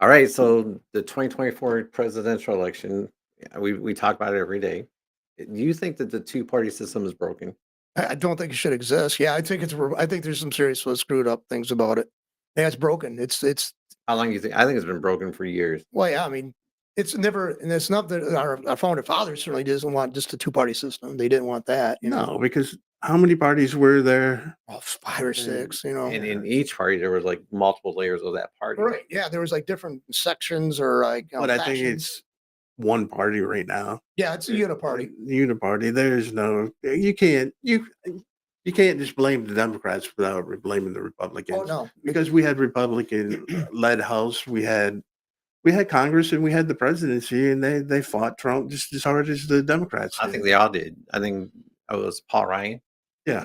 All right, so the 2024 presidential election, yeah, we talk about it every day. Do you think that the two-party system is broken? I don't think it should exist. Yeah, I think there's some seriously screwed up things about it. Yeah, it's broken. It's How long do you think? I think it's been broken for years. well, yeah, I mean, it's never, and it's not that our founder fathers certainly doesn't want just a two-party system. They didn't want that, No, because how many parties were there? well, 5 or And 6, and in each party, there was like multiple layers of that party. Right, yeah, there was, like, different sections or, like, But I think factions. it's one party right now. Yeah, it's a uniparty. Uniparty. There's no you can't just blame the Democrats without blaming the Republicans. Oh, no. Because we had Republican led House, we had Congress, and we had the presidency, and they fought Trump just as hard as the Democrats I did. think they all did. I think it was Paul Ryan Yeah.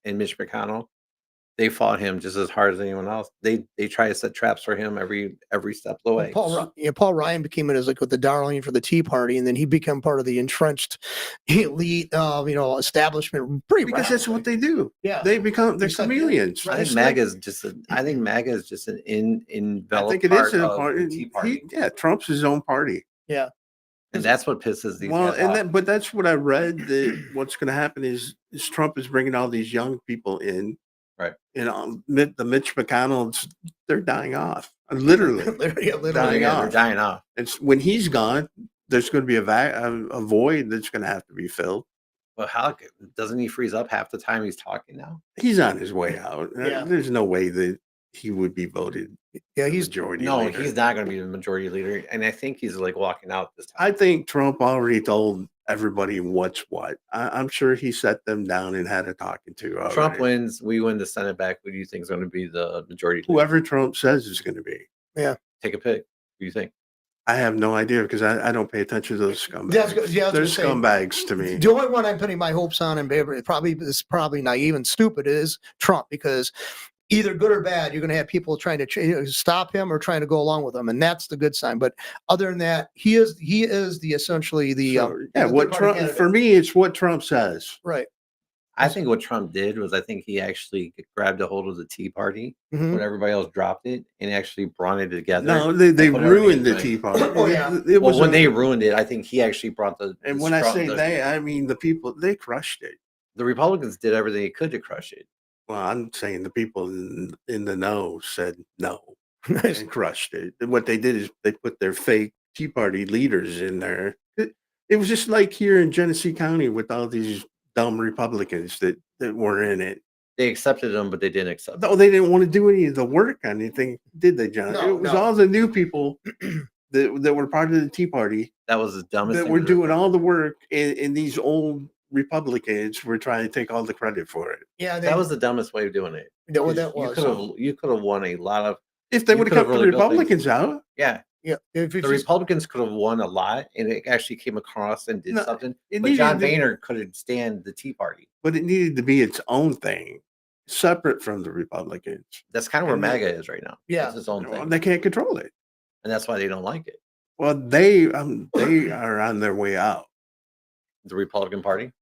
and Mitch McConnell. They fought him just as hard as anyone else. They try to set traps for him every step of the way. Paul Ryan became it as like with the darling for the Tea Party, and then he became part of the entrenched elite, establishment. Pretty Because that's what they do. Yeah, They're chameleons. I think MAGA is just an enveloped I think it part is a of part. the Tea Party. Trump's his own party. Yeah. And that's what pisses these Well, guys and off. but that's what I read. That what's going to happen is Trump is bringing all these young people in, Right. And the Mitch McConnells, they're dying off, literally. literally. They're dying off. And when he's gone, there's going to be a void that's going to have to be filled. Well, how doesn't he freeze up half the time he's talking now? He's on his way out. Yeah. There's no way that he would be voted. Yeah, he's majority. No, leader. he's not going to be the majority leader, and I think he's like walking out this time. I think Trump already told everybody what's what. I'm sure he set them down and had a talking to. Already. Trump wins, we win the Senate back. Who do you think is going to be the majority leader? Whoever Trump says is going to be. Yeah. Take a pick. Who do you think? I have no idea because I don't pay attention to those scumbags. They're scumbags to me. The only one I'm putting my hopes on, and it's probably naive and stupid, is Trump, because either good or bad, you're going to have people trying to stop him or trying to go along with him, and that's the good sign. But other than that, he is essentially the what Trump candidate. For me, it's what Trump says. Right. I think what Trump did was I think he actually grabbed a hold of the Tea Party when everybody else dropped it and actually brought it together. No, they ruined the Tea Party. Oh, yeah. When they ruined it, I think he actually brought the. And when I say they, I mean the people. They crushed it. The Republicans did everything they could to crush it. Well, I'm saying the people in the know said no and crushed it. And what they did is they put their fake Tea Party leaders in there. It was just like here in Genesee County with all these dumb Republicans that were in it. They accepted them, but they didn't accept them. No, they didn't want to do any of the work on anything, did they, John? No, it was all the new people that were part of the Tea Party. That was the dumbest that thing were doing all the work, and these old Republicans were trying to take all the credit for it. Yeah, that was the dumbest way of doing it. That was. You could have won a lot of. If they would have kept the Republicans out. Yeah. Yeah, the Republicans could have won a lot, and it actually came across and did something. But John Boehner couldn't stand the Tea Party. But it needed to be its own thing, separate from the Republicans. That's kind of where MAGA is right now. Yeah, it's its own thing. They can't control it, and that's why they don't like it. Well, they are on their way out. The Republican Party.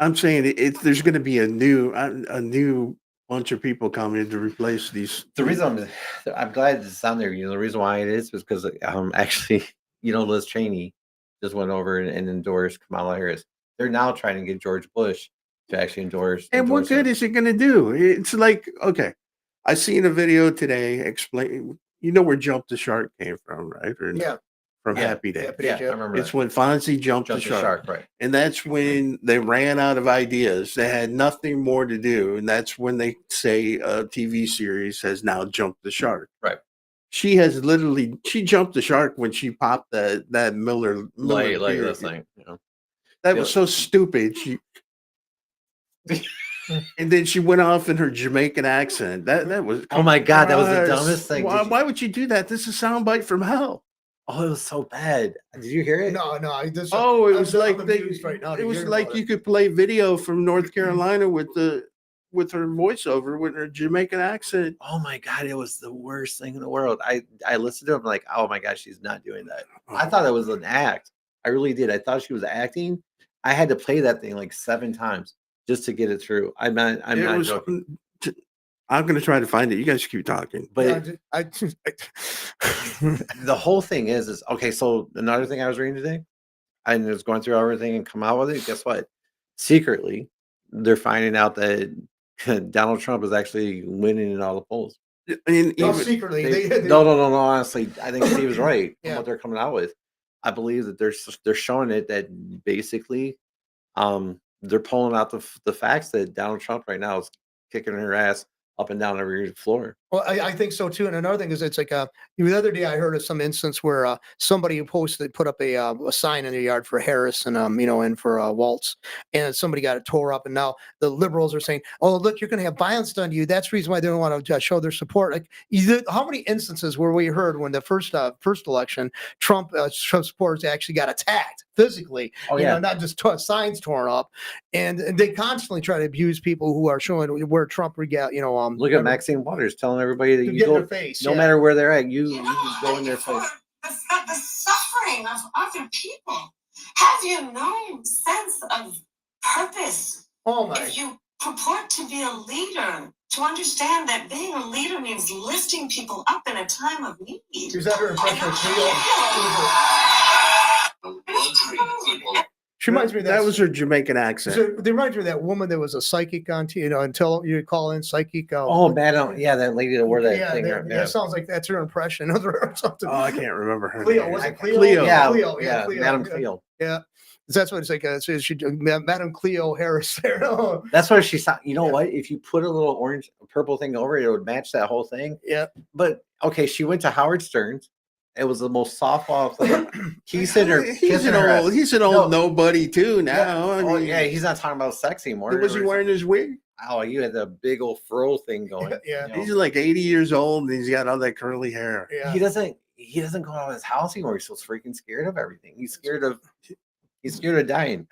I'm saying there's going to be a new bunch of people coming to replace these. The reason I'm glad it's on there, the reason why it is because actually, Liz Cheney just went over and endorsed Kamala Harris. They're now trying to get George Bush to actually endorse. And what good is it going to do? It's like, okay, I seen a video today explaining, where Jump the Shark came from, right? From Happy Days. Yeah, I remember. It's when Fonzie jumped the shark, right? And that's when they ran out of ideas. They had nothing more to do, and that's when they say a TV series has now jumped the shark. Right. She jumped the shark when she popped that Miller this thing. That was so stupid. And then she went off in her Jamaican accent. That was. Oh my God, that was the dumbest thing. Why would you do that? This is a soundbite from hell. Oh, it was so bad. Did you hear it? No. It was like it was like you could play video from North Carolina with her voiceover with her Jamaican accent. Oh my God, it was the worst thing in the world. I listened to it. I'm like, oh my God, she's not doing that. I thought it was an act. I really did. I thought she was acting. I had to play that thing like 7 times just to get it through. I'm not joking. I'm going to try to find it. You guys keep talking. But the whole thing is okay. So another thing I was reading today, and was going through everything and come out with it. Guess what? Secretly, they're finding out that Donald Trump is actually winning in all the polls. And No, even secretly, No. Honestly, I think Steve is right from Yeah. what they're coming out with. I believe that they're showing it that basically, they're pulling out the facts that Donald Trump right now is kicking her ass up and down every floor. Well, I think so too. And another thing is, it's like the other day I heard of some instance where somebody who put up a sign in the yard for Harris and and for Waltz, and somebody got it tore up, and now the liberals are saying, "Oh, look, you're going to have violence done to you." That's the reason why they don't want to show their support. Like, how many instances were we heard when the first election, Trump supporters actually got attacked physically? Oh yeah, not just signs torn up, and they constantly try to abuse people who are showing where Trump look at Maxine Waters telling everybody that to you get in go, their face, no yeah. matter where they're at, you just go in their for face. the suffering of other people. Have you no sense of purpose? Oh my! If you purport to be a leader, to understand that being a leader means lifting people up in a time of need. Is that her impression of Cleo? She reminds me of that was her Jamaican accent. So they remind me of that woman that was a psychic on, until you call in psychic. Oh, Madam, yeah, that lady that wore that thing. That sounds like that's her impression of her or something. Oh, I can't remember her Cleo, name. was it Cleo? Cleo. Yeah, Cleo. Madam Cleo. Yeah. That's what it's like. So Madam Cleo Harris there. That's what she saw. You know what? If you put a little orange, purple thing over it, it would match that whole thing. Yeah. But okay, she went to Howard Stern's. It was the most softball thing. He's an old nobody too now. Yeah, he's not talking about sex anymore. Was he wearing his wig? Oh, you had the big old fro thing going. Yeah. He's like 80 years old and he's got all that curly hair. Yeah. He doesn't go out of his house anymore. He's so freaking scared of everything. He's scared of dying.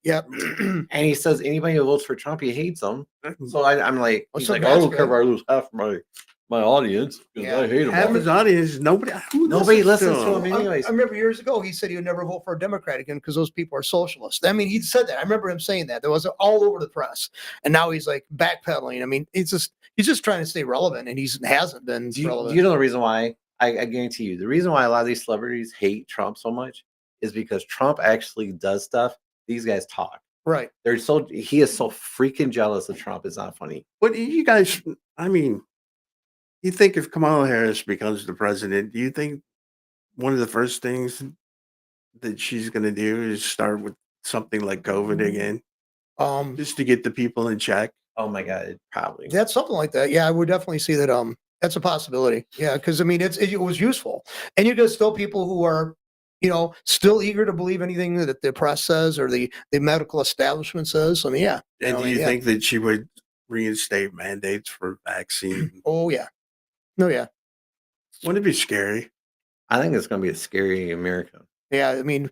Yep. And he says anybody who votes for Trump, he hates them. So I'm like, he's like, I don't care if I lose half my audience because I hate him. Half his audience, nobody listens to him anyways. I remember years ago he said he would never vote for a Democrat again because those people are socialists. I mean, he said that. I remember him saying that. There was all over the press, and now he's like backpedaling. I mean, he's just trying to stay relevant, and he hasn't been relevant. Do you know the reason why? I guarantee you, the reason why a lot of these celebrities hate Trump so much is because Trump actually does stuff. These guys talk. Right. He is so freaking jealous of Trump. It's not funny. But you guys, I mean, you think if Kamala Harris becomes the president, do you think one of the first things that she's going to do is start with something like COVID again? Just to get the people in check? Oh my God, probably. That's something like that. Yeah, I would definitely see that. That's a possibility. Yeah, because I mean, it was useful, and you get still people who are, still eager to believe anything that the press says or the medical establishment says. I mean, yeah. And do you think that she would reinstate mandates for vaccine? Oh yeah. No, yeah. Wouldn't it be scary? I think it's going to be a scary America. Yeah, I mean,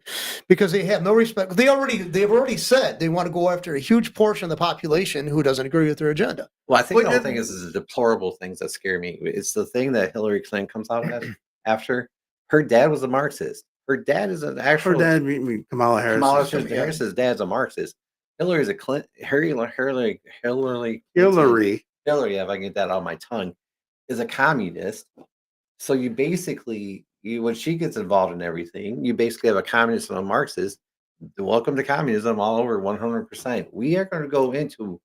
because they have no respect. They've already said they want to go after a huge portion of the population who doesn't agree with their agenda. Well, I think the whole thing is the deplorable things that scare me. It's the thing that Hillary Clinton comes out after. Her dad was a Marxist. Her dad is an actual. Her dad, Kamala Harris. Kamala Harris's dad's a Marxist. Hillary's a Clinton. Hillary. If I can get that out of my tongue, is a communist. So you basically, when she gets involved in everything, you basically have a communist and a Marxist. Welcome to communism all over 100%. We are going to go into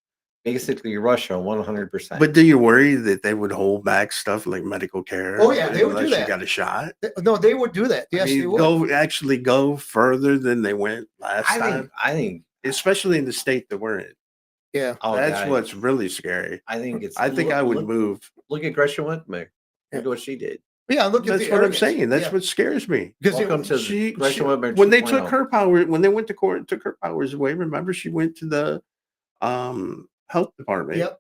basically Russia 100%. But do you worry that they would hold back stuff like medical care? Oh yeah, they would do that. You got a shot. No, they would do that. Yes, they would. Go further than they went last time. I think, especially in the state that we're in. Yeah, that's what's really scary. I think I would move. Look at Gresham Whitmer. Look at what she did. Yeah, that's what I'm saying. That's what scares me. Because when they took her power, when they went to court and took her powers away, remember she went to the health department. Yep.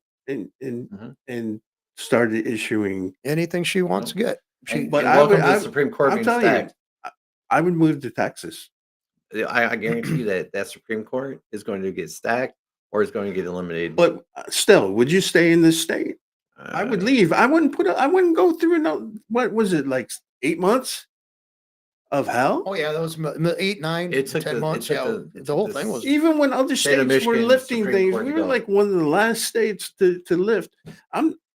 And started issuing anything she wants to get. But I would, the Supreme Court being stacked. I would move to Texas. I guarantee you that Supreme Court is going to get stacked or is going to get eliminated. But still, would you stay in this state? I would leave. I wouldn't go through what was it, like 8 months of hell? Oh yeah, that was 8, 9, 10 months. The whole thing was, even when other states were lifting things, we were like one of the last states to lift.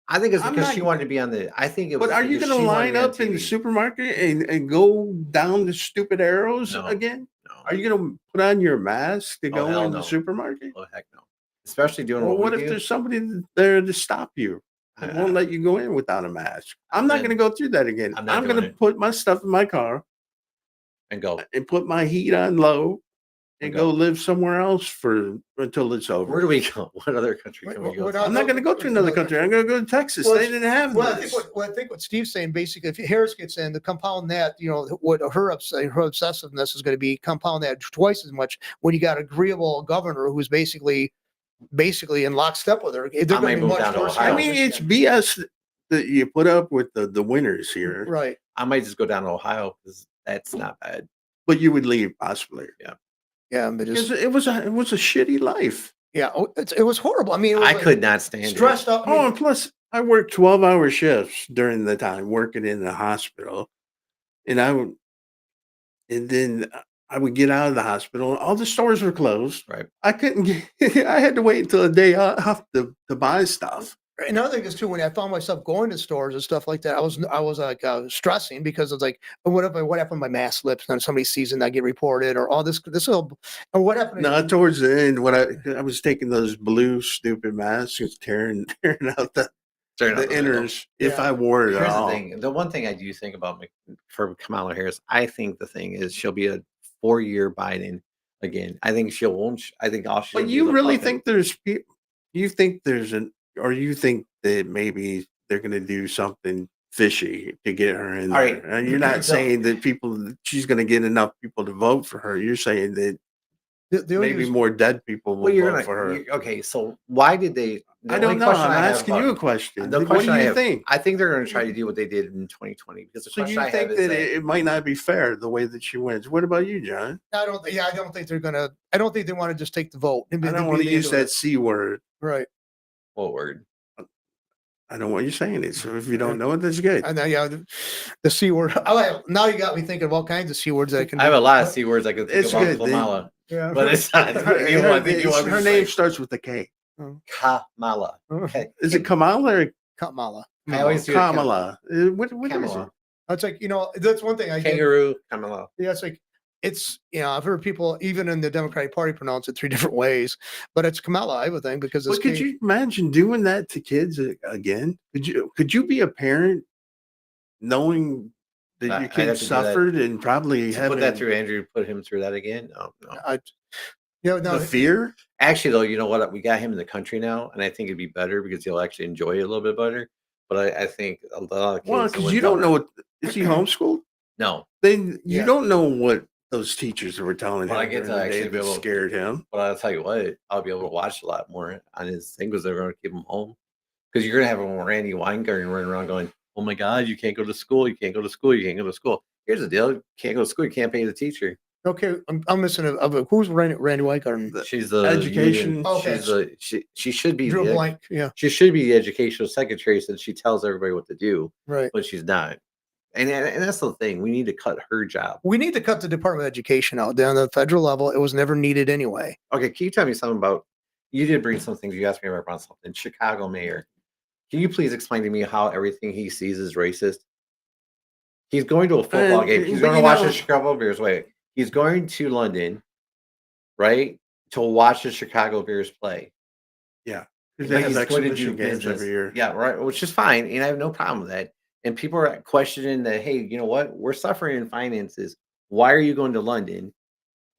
I think it's I'm because not- she wanted to be on the. I think it was. But are you because going to she wanted line to be on up in the TV. supermarket and go down the stupid arrows No. again? No. Are you going to put on your mask to go hell in no. the supermarket? Oh heck no! Especially doing Well, what what we if do. there's somebody there to stop you? They won't let you go in without a mask. I'm not going to go through that again. I'm not I'm doing going to it. put my stuff in my car and go. and put my heat on low and go. go live somewhere else until it's over. Where do we go? What other country can we go? I'm not going to go to another country. I'm going to go to Texas. They didn't have this. I think what Steve's saying, basically, if Harris gets in, to compound that, what her obsessiveness is going to be, compound that twice as much when you got agreeable governor who's basically in lockstep with her. They're I going might to be move much down to more. Ohio. I mean, it's BS that you put up with the winners here, right? I might just go down to Ohio because that's not bad. but you would leave possibly. Yeah, but Because just it was a shitty life. yeah, it was horrible. I mean, it was I like could not stand stressed it. up. I Oh, mean, and plus I worked 12-hour shifts during the time working in the hospital, and then I would get out of the hospital. All the stores were closed. Right. I couldn't get. I had to wait until a day off to buy stuff. another thing is too, when I found myself going to stores and stuff like that, I was like stressing because it's like, what happened to my mask slips? And somebody sees it and I get reported, or all this will, or what happened? No, towards the end, when I was taking those blue stupid masks and tearing out the inners if I wore it at Here's all. the thing. The one thing I do think about for Kamala Harris, I think the thing is she'll be a 4-year Biden again. I think she won't. I think all she. But you really think there's people? You think there's or you think that maybe they're going to do something fishy to get her in there? Right. And you're not saying that she's going to get enough people to vote for her. You're saying that maybe more dead people will vote for her. Okay, so why did they? I don't know. I'm asking you a question. What do you think? I think they're going to try to do what they did in 2020. Because the So question you I think have is that it might not be fair the way that she wins? What about you, John? I don't think they're gonna. I don't think they want to just take the vote. I don't want to use that C word. Right. what word? I know what you're saying. It. So if you don't know it, that's good. And then, the C word. Now you got me thinking of all kinds of C words that I can. I have a lot of C words I can think It's about good, Kamala, Yeah. but it's not. Her name starts with a K. Kamala. Okay. Is it Kamala or Kamala. I always do Kamala? What is it? Kamala. That's like, that's one thing I get. Kangaroo. Kamala. Yeah, it's I've heard people even in the Democratic Party pronounce it 3 different ways, but it's Kamala, I would think, because it's. But could you imagine doing that to kids again? Could you be a parent knowing that your I'd have kids to do that. suffered and probably Put that through Andrew. Put him through that again. No. the fear? Actually, though, you know what? We got him in the country now, and I think it'd be better because he'll actually enjoy it a little bit better. But I think a lot of kids. Well, because you don't know is he homeschooled? No. Then you don't know what those teachers were telling him. I get to actually be able to scared him. But I'll tell you what, I'll be able to watch a lot more on his thing because they're going to keep him home. Because you're going to have a Randy Weingarten running around going, "Oh my God, you can't go to school. You can't go to school. You can't go to school." Here's the deal: you can't go to school. You can't pay the teacher. Okay, I'm missing who's Randy Weingarten? She's the education. She should be Drew the, blank. Yeah, she should be the educational secretary since she tells everybody what to do. right. But she's not. And that's the thing. We need to cut her job. We need to cut the Department of Education out down at the federal level. It was never needed anyway. Okay, can you tell me something about? You did bring some things. You asked me about something. Chicago mayor. Can you please explain to me how everything he sees is racist? He's going to a football game. He's going to watch the Chicago Bears. Wait, he's going to London, right, to watch the Chicago Bears play. Yeah, because they have exhibition games business every year. Yeah, right, which is fine, and I have no problem with that. And people are questioning that. Hey, you know what? We're suffering in finances. Why are you going to London?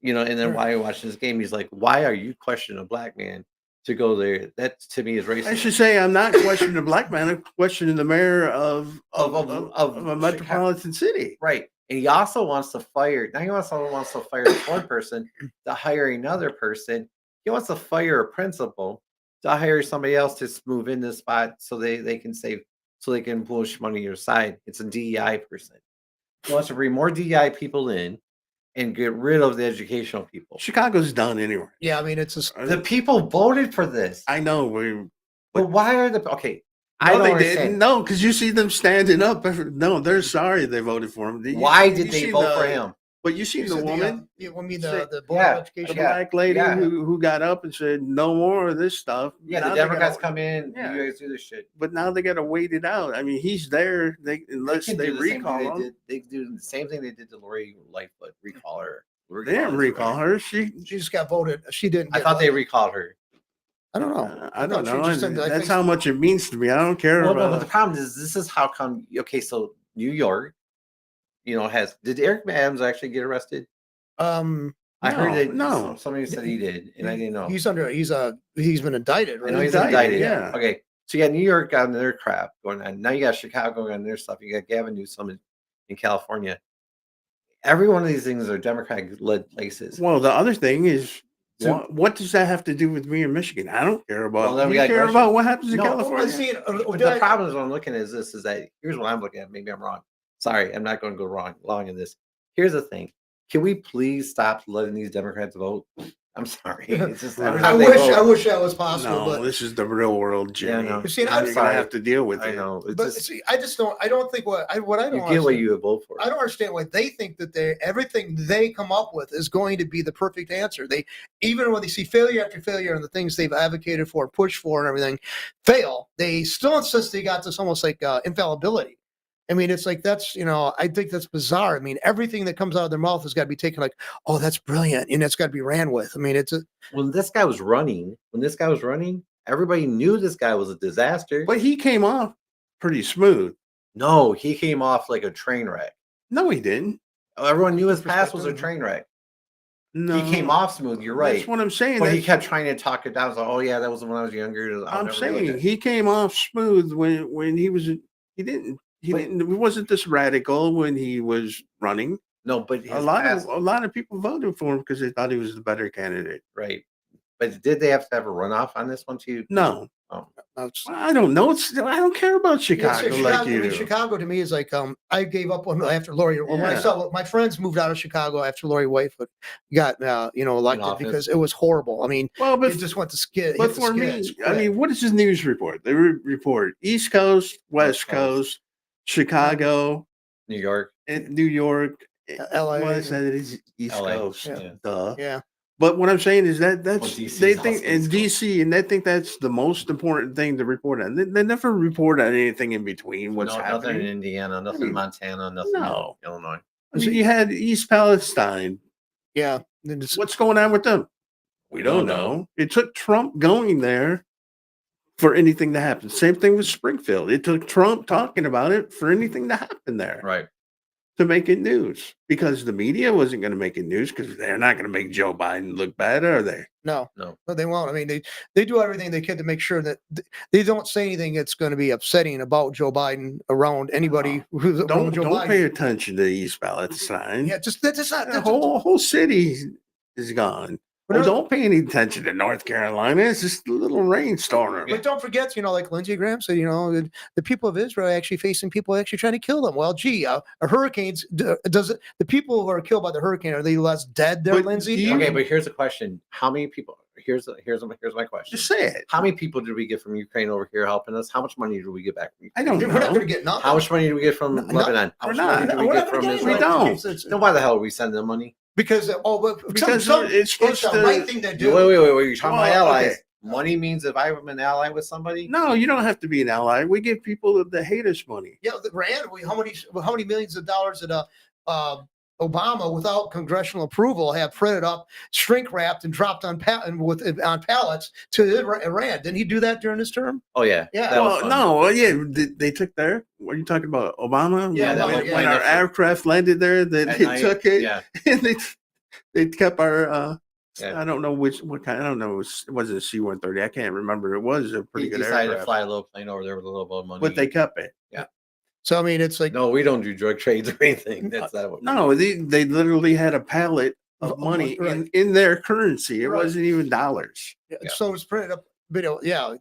And then why are you watching this game? He's like, why are you questioning a black man to go there? That to me is racist. I should say I'm not questioning the black man. I'm questioning the mayor of a metropolitan city. Right. And he also wants to fire. Now he also wants to fire one person to hire another person. He wants to fire a principal to hire somebody else to move in this spot so they can save, so they can push money to your side. It's a DEI person. He wants to bring more DEI people in and get rid of the educational people. Chicago's done anyway. Yeah, I mean, the people voted for this. I know. But why are okay? No, they didn't. No, because you see them standing up. No, they're sorry they voted for him. Why did they vote for him? But you seen You the said woman, the board Yeah, of the education. yeah. black lady Yeah. who got up and said no more of this stuff. Yeah, Now the they gotta- Democrats come in, Yeah. you guys do this shit. But now they got to wait it out. I mean, he's there. Unless can they do the same thing recall him. They do the same thing they did to Lori Lightfoot. Recall her. They didn't recall her. She just got voted. She didn't. I thought they recalled her. I don't know. I don't thought she know. just said, I That's think- how much it means to me. I don't care Well, no, about. but the problem is this is how come. Okay, so New York, did Eric Adams actually get arrested? I heard that no. somebody said he did, and I didn't know. He's been indicted. Right? I know he's indicted, indicted. yeah. Okay, so you got New York on their crap going on. Now you got Chicago on their stuff. You got Gavin Newsom in California. Every one of these things are Democratic-led places. Well, the other thing is, So- what does that have to do with me in Michigan? I don't care about. Well, then Do we you got care Russia. about what happens in No, California? But the problem is what I'm looking at is this: is that here's what I'm looking at. Maybe I'm wrong. Sorry, I'm not going to go wrong in this. Here's the thing: can we please stop letting these Democrats vote? I'm sorry. It's just every I time they wish vote- that was possible. No, but this is the real world, Jimmy. Yeah, I know. You see, and You're I'm gonna sorry. have to deal with I it. know. It's but just, see, I don't think what I don't you get what understand- you vote for. I don't understand why they think that everything they come up with is going to be the perfect answer. They, even when they see failure after failure and the things they've advocated for, pushed for, and everything fail, they still insist they got this almost like infallibility. I mean, it's like I think that's bizarre. I mean, everything that comes out of their mouth has got to be taken like, oh, that's brilliant, and it's got to be ran with. I mean, When this guy was running, everybody knew this guy was a disaster. But he came off pretty smooth. No, he came off like a train wreck. No, he didn't. Everyone knew his past was a train wreck. No, He came off smooth. You're right. That's what I'm saying. But he kept trying to talk it down. So, oh yeah, that was when I was younger. I'm saying he came off smooth when he was. He wasn't this radical when he was running. No, but A lot of people voted for him because they thought he was the better candidate. Right. But did they have to have a runoff on this one too? No. Oh. I don't know. I don't care about Chicago like you. I mean, Chicago to me is like I gave up on after Lori. When I saw my friends moved out of Chicago after Lori Lightfoot got elected because it was horrible. I mean, but it just went to skid. But for me, I mean, what is his news report? They report East Coast, West Coast, Chicago, New York, New York, LA. Well, I said it is East LA. Coast. Yeah. Duh. Yeah. But what I'm saying is that's DC they is think also in East Coast. DC, and they think that's the most important thing to report on. They never report on anything in between. What's nothing in happening? Indiana, nothing in Montana, nothing No. in Illinois. I mean, you had East Palestine. Yeah. What's going on with them? We don't know. It took Trump going there for anything to happen. Same thing with Springfield. It took Trump talking about it for anything to happen there. Right. To make it news, because the media wasn't going to make it news because they're not going to make Joe Biden look bad, are they? No, they won't. I mean, they do everything they can to make sure that they don't say anything that's going to be upsetting about Joe Biden around anybody who's around Joe Biden. Don't pay attention to East Palestine. Yeah, that's not the whole city is gone. Well, don't pay any attention to North Carolina. It's just a little rainstorm. But don't forget, like Lindsey Graham said, the people of Israel are actually facing people actually trying to kill them. Well, gee, hurricanes, the people who are killed by the hurricane, are they less dead there, Lindsey? Okay, but here's a question. How many people, here's my question. Just say it. How many people did we get from Ukraine over here helping us? How much money did we get back from Ukraine? I don't know. We're not going to get nothing. How much money did we get from Lebanon? How much money did we get from Israel? We don't. Then why the hell are we sending them money? Because it's supposed the to. right thing to do. Wait. You're talking about allies. Okay. Money means if I'm an ally with somebody. No, you don't have to be an ally. We give people that hate us money. Yeah, Rand. How many millions of dollars did Obama, without congressional approval, have printed up, shrink wrapped, and dropped on pallets to Iran? Didn't he do that during his term? Oh yeah. Yeah. Well, no. Yeah, they took there. What are you talking about, Obama? Yeah. When our aircraft landed there, they took it. Yeah. And they kept our. Yeah. I don't know what kind. I don't know. It wasn't a C-130. I can't remember. It was a pretty good decided aircraft. to fly a little plane over there with a little bit of money. But they kept it. Yeah. So I mean, it's like no, we don't do drug trades or anything. That's not what. No, they literally had a pallet of money in their currency. It wasn't even dollars. Yeah. So it's printed up.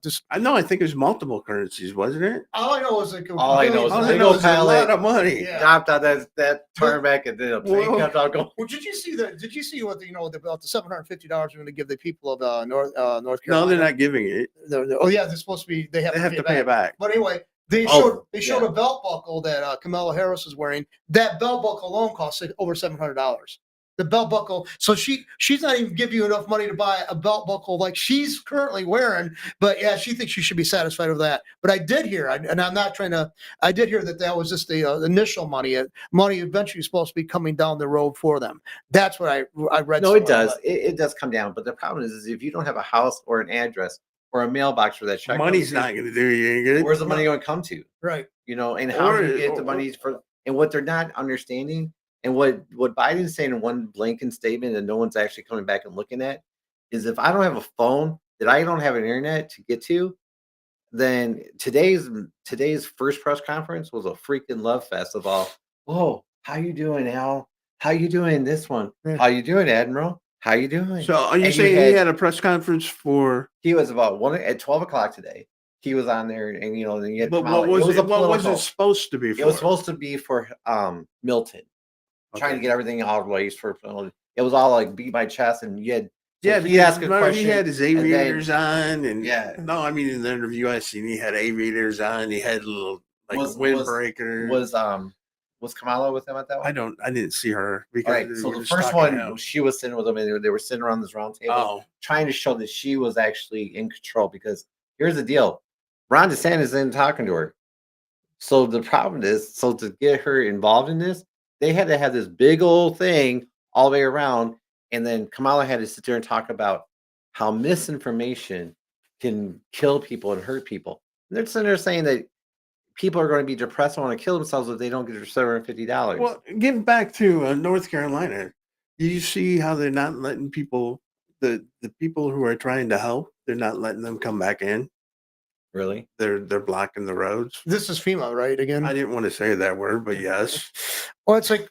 Just I know. I think it was multiple currencies, wasn't it? all I know is like a a lot of money. Yeah. Dropped out that turnback and then a plane kept on going. Well, did you see what about the $750 we're going to give the people of North Carolina? No, they're not giving it. They're supposed to be. They have to pay it back. But anyway, They Oh, showed yeah. a belt buckle that Kamala Harris was wearing. That belt buckle alone costs like over $700. The belt buckle. So she's not even giving you enough money to buy a belt buckle like she's currently wearing. But yeah, she thinks she should be satisfied with that. But I did hear, and I'm not trying to. I did hear that was just the initial money. Money eventually supposed to be coming down the road for them. That's what I read. No, it does. It does come down. But the problem is if you don't have a house or an address or a mailbox for that check, Money's not going to do you any good. Where's the money going to come to? Right. You know, and how do you get the money for? And what they're not understanding, and what Biden's saying in one blanket statement, and no one's actually coming back and looking at, is if I don't have a phone, that I don't have an internet to get to, then today's first press conference was a freaking love fest of all. Whoa, how you doing, Al? How you doing? This one? Yeah. How you doing, Admiral? How you doing? So are you saying he had a press conference for? He was about at 12 o'clock today. He was on there, and you know, then you had But Kamala. what was it supposed to be for? It was supposed to be for Milton, trying to get everything out of the way for. It was all like beat my chest, and you had. Yeah, he asked a question. He had his aviators on, and yeah. No, I mean in the interview I seen, he had aviators on. He had a little like windbreaker. Was Kamala with him at that one? I didn't see her because all right. So the first one, she was sitting with him, and they were sitting around this round table, trying to show that she was actually in control. Because here's the deal: Ron DeSantis isn't talking to her. So the problem is, to get her involved in this, they had to have this big old thing all the way around, and then Kamala had to sit there and talk about how misinformation can kill people and hurt people. And they're sitting there saying that people are going to be depressed and want to kill themselves if they don't get their $750. Well, getting back to North Carolina, do you see how they're not letting people, the people who are trying to help, they're not letting them come back in? Really? They're blocking the roads. This is FEMA, right? Again, I didn't want to say that word, but yes. Well, it's like,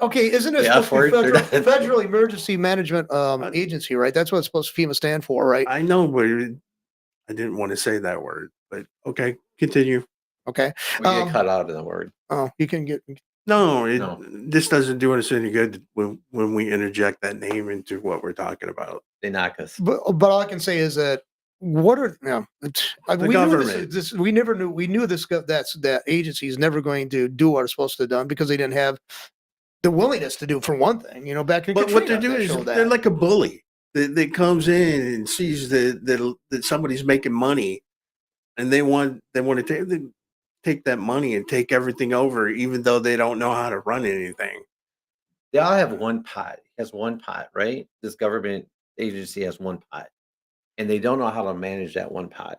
okay, isn't it supposed to be federal emergency management agency, right? That's what it's supposed to FEMA stand for, right? I know, but I didn't want to say that word. But okay, continue. Okay, we get cut out of the word. Oh, you can get. No, this doesn't do us any good when we interject that name into what we're talking about. They knock us. But all I can say is that what are we government? We never knew. We knew that agency is never going to do what it's supposed to have done because they didn't have the willingness to do, for one thing. You know, back in but what they're doing is they're like a bully that comes in and sees that somebody's making money, and they want to take that money and take everything over, even though they don't know how to run anything. They all have one pot. It has one pot, right? This government agency has one pot, and they don't know how to manage that one pot.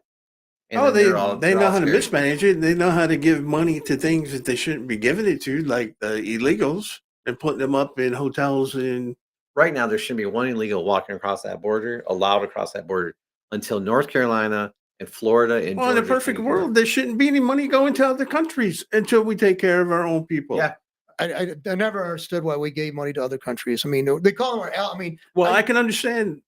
And they know how to mismanage it. They know how to give money to things that they shouldn't be giving it to, like the illegals, and putting them up in hotels. And right now, there shouldn't be one illegal walking across that border, allowed across that border, until North Carolina and Florida and Georgia. In a perfect world, there shouldn't be any money going to other countries until we take care of our own people. Yeah. I never understood why we gave money to other countries. I mean, they call them our. I mean, I can understand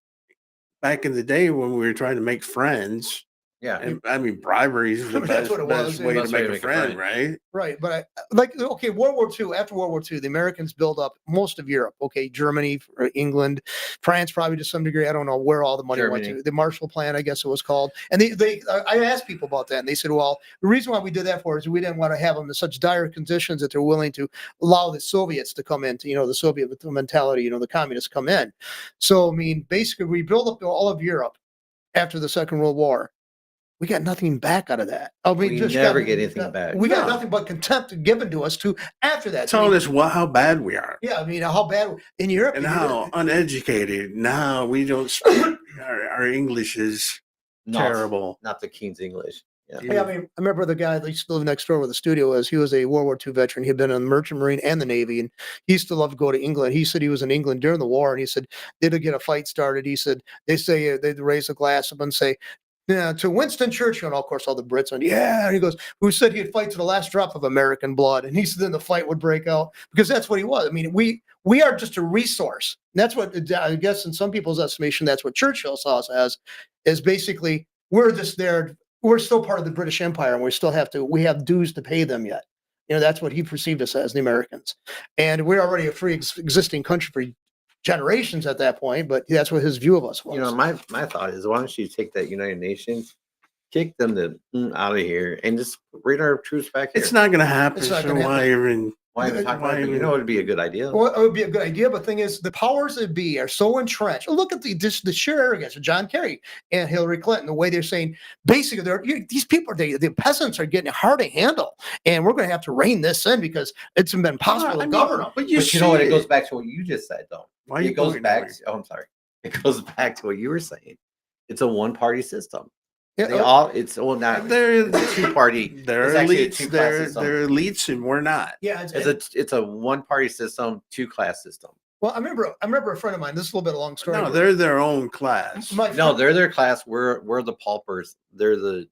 back in the day when we were trying to make friends. Yeah, and, I mean, bribery is the best way to make a friend, right? Right, but World War II. After World War II, the Americans built up most of Europe. Okay, Germany, England, France, probably to some degree. I don't know where all the money went to. The Marshall Plan, I guess it was called. And I asked people about that, and they said, "Well, the reason why we did that is we didn't want to have them in such dire conditions that they're willing to allow the Soviets to come in. The Soviet mentality, the communists come in. So, I mean, basically, we built up all of Europe after the Second World War." We got nothing back out of that. I mean, we never get anything back. We got nothing but contempt given to us too after that. Telling us how bad we are. Yeah, I mean, how bad in Europe. And how uneducated. Now we don't speak. Our English is terrible. Not the King's English. Yeah, I mean, I remember the guy that used to live next door where the studio was. He was a World War II veteran. He had been in the Merchant Marine and the Navy, and he used to love to go to England. He said he was in England during the war, and he said they'd get a fight started. He said they'd raise a glass up and say, "Yeah, to Winston Churchill," and of course all the Brits went, "Yeah." And he goes, "Who said he'd fight to the last drop of American blood?" And he said then the fight would break out because that's what he was. I mean, we are just a resource. And that's what I guess in some people's estimation, that's what Churchill saw us as, is basically we're just there. We're still part of the British Empire, and we have dues to pay them yet. That's what he perceived us as, the Americans, and we're already a free existing country for generations at that point, but that's what his view of us was. My thought is, why don't you take that United Nations kick them out of here and just bring our troops back here. It's not going to happen. It's not So gonna why happen. even? Why even talk about it? But you know, it'd be a good idea. Well, it would be a good idea, but the thing is, the powers that be are so entrenched. Look at the sheer arrogance of John Kerry and Hillary Clinton. The way they're saying, basically, these people, the peasants are getting hard to handle, and we're going to have to rein this in because it's been impossible to govern them. But you know what? It goes back to what you just said, though. Why it goes back. I'm sorry. It goes back to what you were saying. It's a one-party system. Yeah, they all. It's not. They're two-party. They're elites. They're elites, and we're not. Yeah, it's a one-party system, two-class system. Well, I remember a friend of mine. This is a little bit of a long story. No, they're their own class. No, they're their class. We're the paupers. They're the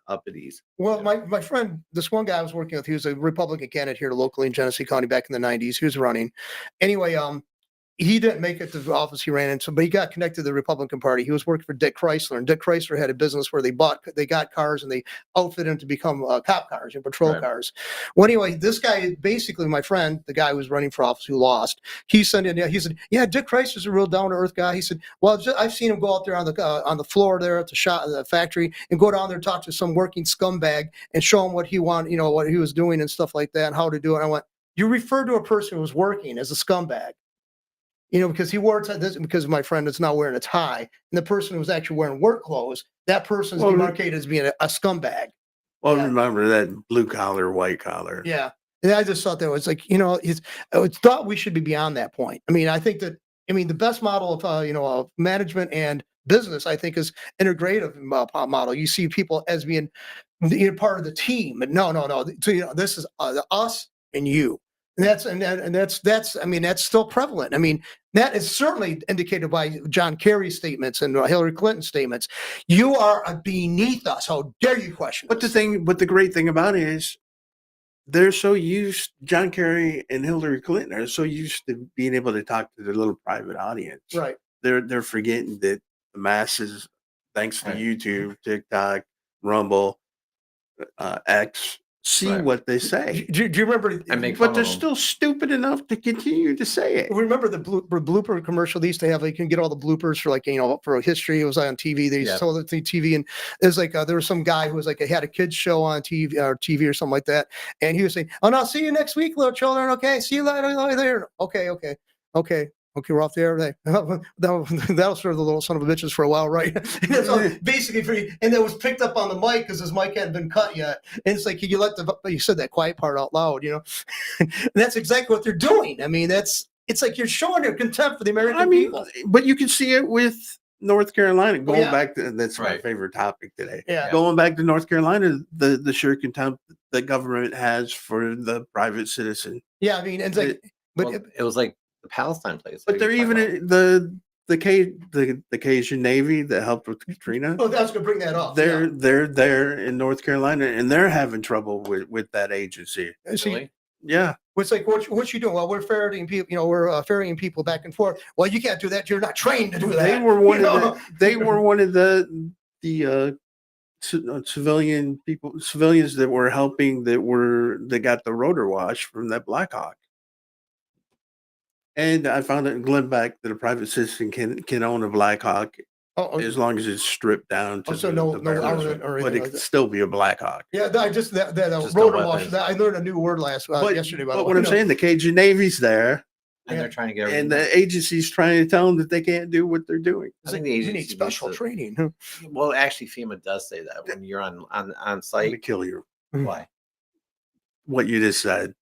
uppities. Well, my friend, this one guy I was working with, he was a Republican candidate here locally in Genesee County back in the 90s. He was running. Anyway, he didn't make it to the office he ran into, but he got connected to the Republican Party. He was working for Dick Chrysler, and Dick Chrysler had a business where they got cars and they outfitted them to become cop cars and patrol cars. Well, anyway, this guy, basically my friend, the guy who was running for office who lost, he said, Dick Chrysler's a real down to earth guy. He said, well, I've seen him go out there on the floor there at the factory and go down there and talk to some working scumbag and show him what he wanted, what he was doing and stuff like that and how to do it. And I went, you refer to a person who was working as a scumbag. Because he wore this, because my friend is not wearing a tie, and the person who was actually wearing work clothes, that person is demarcated as being a scumbag. Well, remember that blue collar, white collar. Yeah. And I just thought that was like, I thought we should be beyond that point. I mean, I think that, the best model of, of management and business, I think, is integrative model. You see people as being part of the team. But no. So, this is us and you. And that's still prevalent. That is certainly indicated by John Kerry's statements and Hillary Clinton's statements. You are beneath us. How dare you question us? But the great thing about it is they're so used, John Kerry and Hillary Clinton are so used to being able to talk to their little private audience. Right. They're forgetting that the masses, thanks to YouTube, TikTok, Rumble, X, see what they say. Do you remember? But they're still stupid enough to continue to say it. Remember the blooper commercial they used to have? You can get all the bloopers for for a history. It was on TV. They used to sell it to TV, and it was like there was some guy who was like had a kids show on TV or something like that, and he was saying, "Oh, no, see you next week, little children. Okay, see you later. Okay, we're off the air. That'll serve the little son of a bitches for a while, right?" And that's all, basically and that was picked up on the mic because his mic hadn't been cut yet. And it's like you said that quiet part out loud, and that's exactly what they're doing. It's like you're showing your contempt for the American people. But you can see it with North Carolina. Going back to that's my favorite topic today. Yeah. Going back to North Carolina, the sheer contempt the government has for the private citizen. Yeah, it's like, it was like the Palestine place. But they're even the Cajun Navy that helped with Katrina. Oh, I was going to bring that up. They're there in North Carolina, and they're having trouble with that agency. Really? Yeah. It's like what you doing? Well, we're ferreting people. We're ferrying people back and forth. Well, you can't do that. You're not trained to do that. They were one of the civilians that were helping that got the rotor wash from that Black Hawk. And I found it in Glenbeck that a private citizen can own a Black Hawk as long as it's stripped down to no armament or anything, but it could still be a Black Hawk. Yeah, that rotor wash. I learned a new word yesterday. But what I'm saying, the Cajun Navy's there, and they're trying to get and the agency's trying to tell them that they can't do what they're doing. I think the agency needs special training. Huh? Well, actually, FEMA does say that when you're on site, to kill you. Why? What you just said.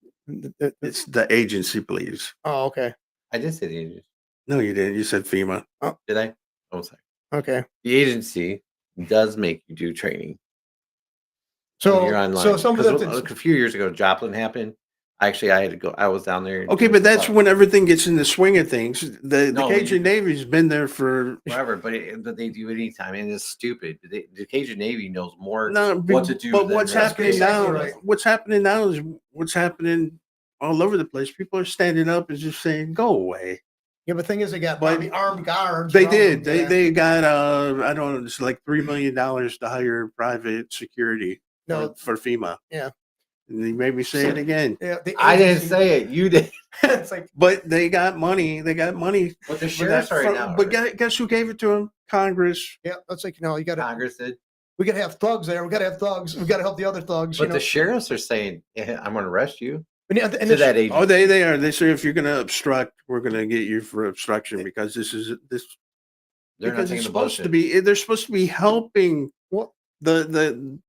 It's the agency believes. Oh, okay. I did say the agency. No, you didn't. You said FEMA. Oh, did I? Oh, sorry. Okay. The agency does make you do training. So you're online. So some of a few years ago, Joplin happened. Actually, I had to go. I was down there. Okay, but that's when everything gets in the swing of things. The Cajun Navy's been there for forever, but they do it anytime, and it's stupid. The Cajun Navy knows more what to do. But what's happening now? What's happening now is what's happening all over the place. People are standing up and just saying, "Go away." Yeah, but the thing is, they got the armed guards. They did. They got I don't know. It's like $3 million to hire private security for FEMA. Yeah. And they made me say it again. Yeah, I didn't say it. You did. It's like, but they got money. They got money. But the sheriff's right now. But guess who gave it to them? Congress. Yeah, that's like you got Congress did. We got to have thugs there. We got to have thugs. We got to help the other thugs. But the sheriffs are saying, I'm going to arrest you. And To that agency. Oh, they are. They say if you're going to obstruct, we're going to get you for obstruction because this. They're because not it's taking the supposed to bullshit. be. They're supposed to be helping Well, the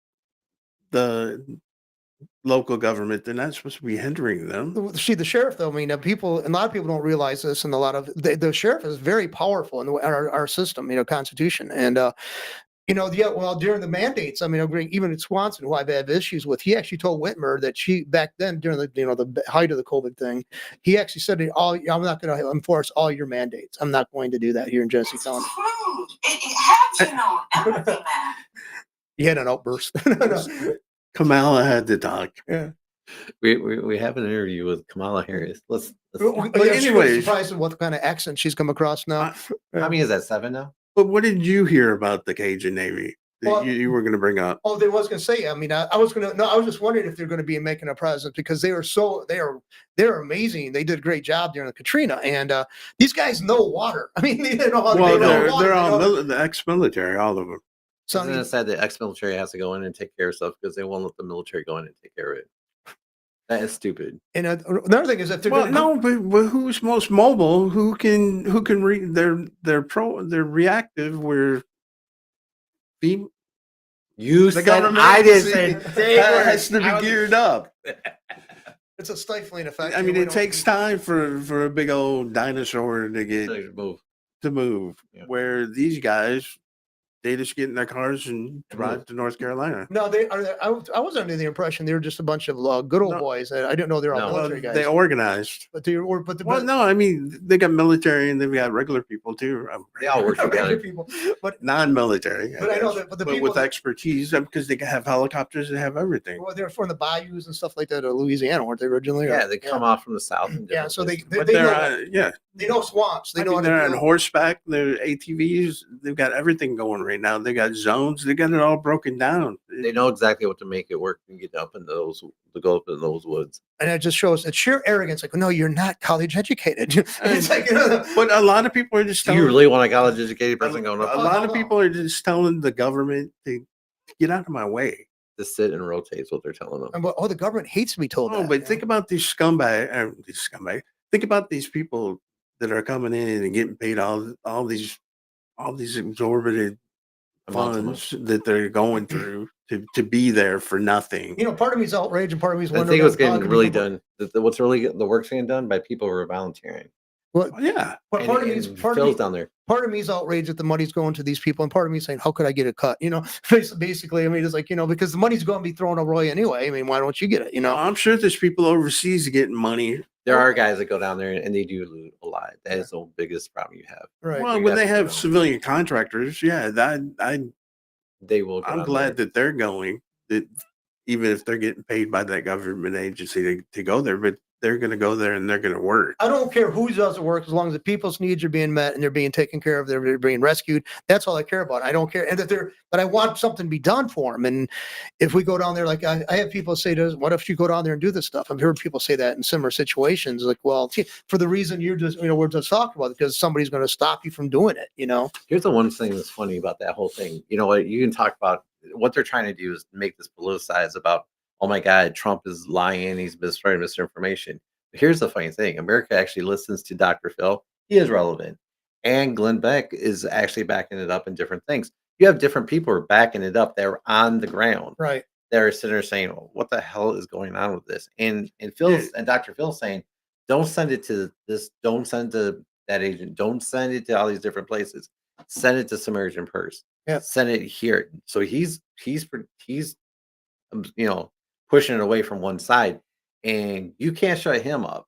local government. They're not supposed to be hindering them. see, the sheriff, though, I mean, a lot of people don't realize this, and a lot of the sheriff is very powerful in our system, Constitution, and well, during the mandates, I mean, even in Swanson, who I've had issues with, he actually told Whitmer that back then during the height of the COVID thing, he actually said, I'm not going to enforce all your mandates. I'm not going to do that here in Genesee County. It had to know everything, man. He had an outburst. Kamala had to talk. Yeah. We have an interview with Kamala Harris. Let's anyways, surprised at what kind of accent she's come across now. how many is that? 7 now? But what did you hear about the Cajun Navy that Well, you were going to bring up? Oh, they was going to say. I mean, I was just wondering if they're going to be making a presence because they're amazing. They did a great job during the Katrina, and these guys know water. I mean, they know how to. Well, water. they're all the ex-military, all of them. So Isn't it sad that ex-military has to go in and take care of stuff because they won't let the military go in and take care of it? That is stupid. And another thing is if they're but who's most mobile? Who can they're reactive? Where you said I didn't say that has to be geared up. It's a stifling effect. I mean, it takes time for a big old dinosaur to move. Yeah. Where these guys, they just get in their cars and drive to North Carolina. No, I was under the impression they were just a bunch of good old boys. I didn't know they were all military guys. They organized. No, I mean, they got military and they've got regular people too. They all work together. People, but non-military. But I know that, but with expertise, because they have helicopters and have everything. Well, they're from the bayous and stuff like that, or Louisiana, weren't they originally? Yeah, they come off from the south. Yeah, so they know swamps. They know they're on horseback. They're ATVs. They've got everything going right now. They got zones. They got it all broken down. They know exactly what to make it work and get up into those woods. And it just shows it's sheer arrogance. Like, no, you're not college educated. It's like, but a lot of people are just. Do you really want a college educated person going up? A lot of people are just telling the government to get out of my way. To sit and rotate is what they're telling them. The government hates to be told that. But think about these scumbag. Think about these people that are coming in and getting paid all these exorbitant funds that they're going through to be there for nothing. Part of me's outrage and part of me's wondering. I think what's getting really done. What's really the work's getting done by people who are volunteering. Well, yeah. But part of me's outraged that the money's going to these people, and part of me saying, "How could I get a cut?" Basically, I mean, it's like because the money's going to be thrown away anyway. I mean, why don't you get it? I'm sure there's people overseas getting money. There are guys that go down there and they do loot a lot. That is the biggest problem you have. Right. Well, when they have civilian contractors, they will. I'm glad that they're going. That even if they're getting paid by that government agency to go there, but they're going to go there and they're going to work. I don't care who does the work as long as the people's needs are being met and they're being taken care of, they're being rescued. That's all I care about. I don't care, but I want something to be done for them. And if we go down there, like I have people say to us, "What if you go down there and do this stuff?" I've heard people say that in similar situations. Like, well, for the reason we're just talking about, because somebody's going to stop you from doing it. Here's the one thing that's funny about that whole thing. You know what? You can talk about what they're trying to do is make this politicized about, oh my God, Trump is lying. He's spreading misinformation. But here's the funny thing. America actually listens to Dr. Phil. He is relevant. And Glenn Beck is actually backing it up in different things. You have different people who are backing it up. They're on the ground. Right. They're sitting there saying, well, what the hell is going on with this? And Dr. Phil's saying, don't send it to this. Don't send it to that agent. Don't send it to all these different places. Send it to Samaritan Purse. Yeah. Send it here. So he's pushing it away from one side, and you can't shut him up,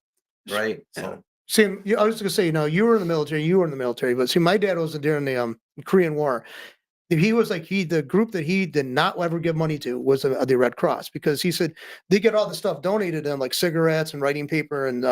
right? So see, I was going to say, you were in the military, but see, my dad was during the Korean War. He was like, the group that he did not ever give money to was the Red Cross, because he said they get all the stuff donated to them, like cigarettes and writing paper and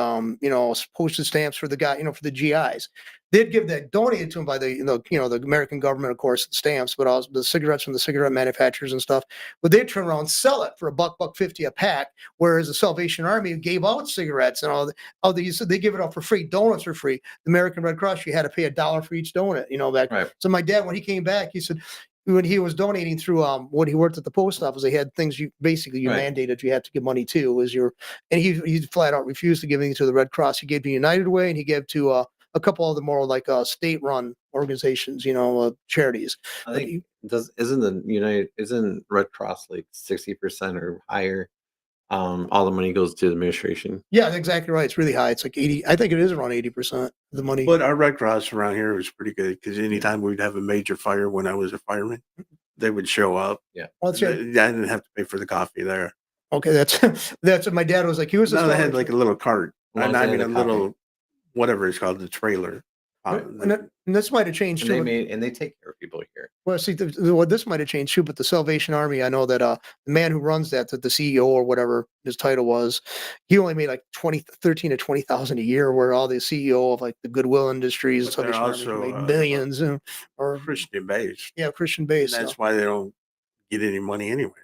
postage stamps for the guy, for the GIs. They'd give that donated to them by the American government, of course, stamps, but also the cigarettes from the cigarette manufacturers and stuff. But they'd turn around and sell it for $1.50 a pack, whereas the Salvation Army gave out cigarettes and all these. They give it out for free. Donuts are free. The American Red Cross, you had to pay $1 for each donut. Back. Right. So my dad, when he came back, he said, when he was donating through when he worked at the post office, they had things you basically Right. mandated you had to give money to was your, and he flat out refused to give anything to the Red Cross. He gave to United Way and he gave to a couple of the more like state run organizations, charities. I But think isn't Red Cross like 60% or higher? All the money goes to the administration. yeah, exactly right. It's really high. It's like 80. I think it is around 80% of the money. But our Red Cross around here was pretty good because anytime we'd have a major fire when I was a fireman, they would show up. Yeah. Well, I didn't have to pay for the coffee there. okay, that's what my dad was like. He was No, they had like a little cart. Well, And they I had mean a a coffee. little whatever it's called, the trailer. and this might have changed And too. they take care of people here. Well, see, what this might have changed too, but the Salvation Army, I know that the man who runs that, the CEO or whatever his title was, he only made like 13 to 20,000 a year, where all the CEO of like the Goodwill Industries, But they're Salvation Army also, made millions, or Christian based. yeah, Christian And based. that's So why they don't get any money anyways.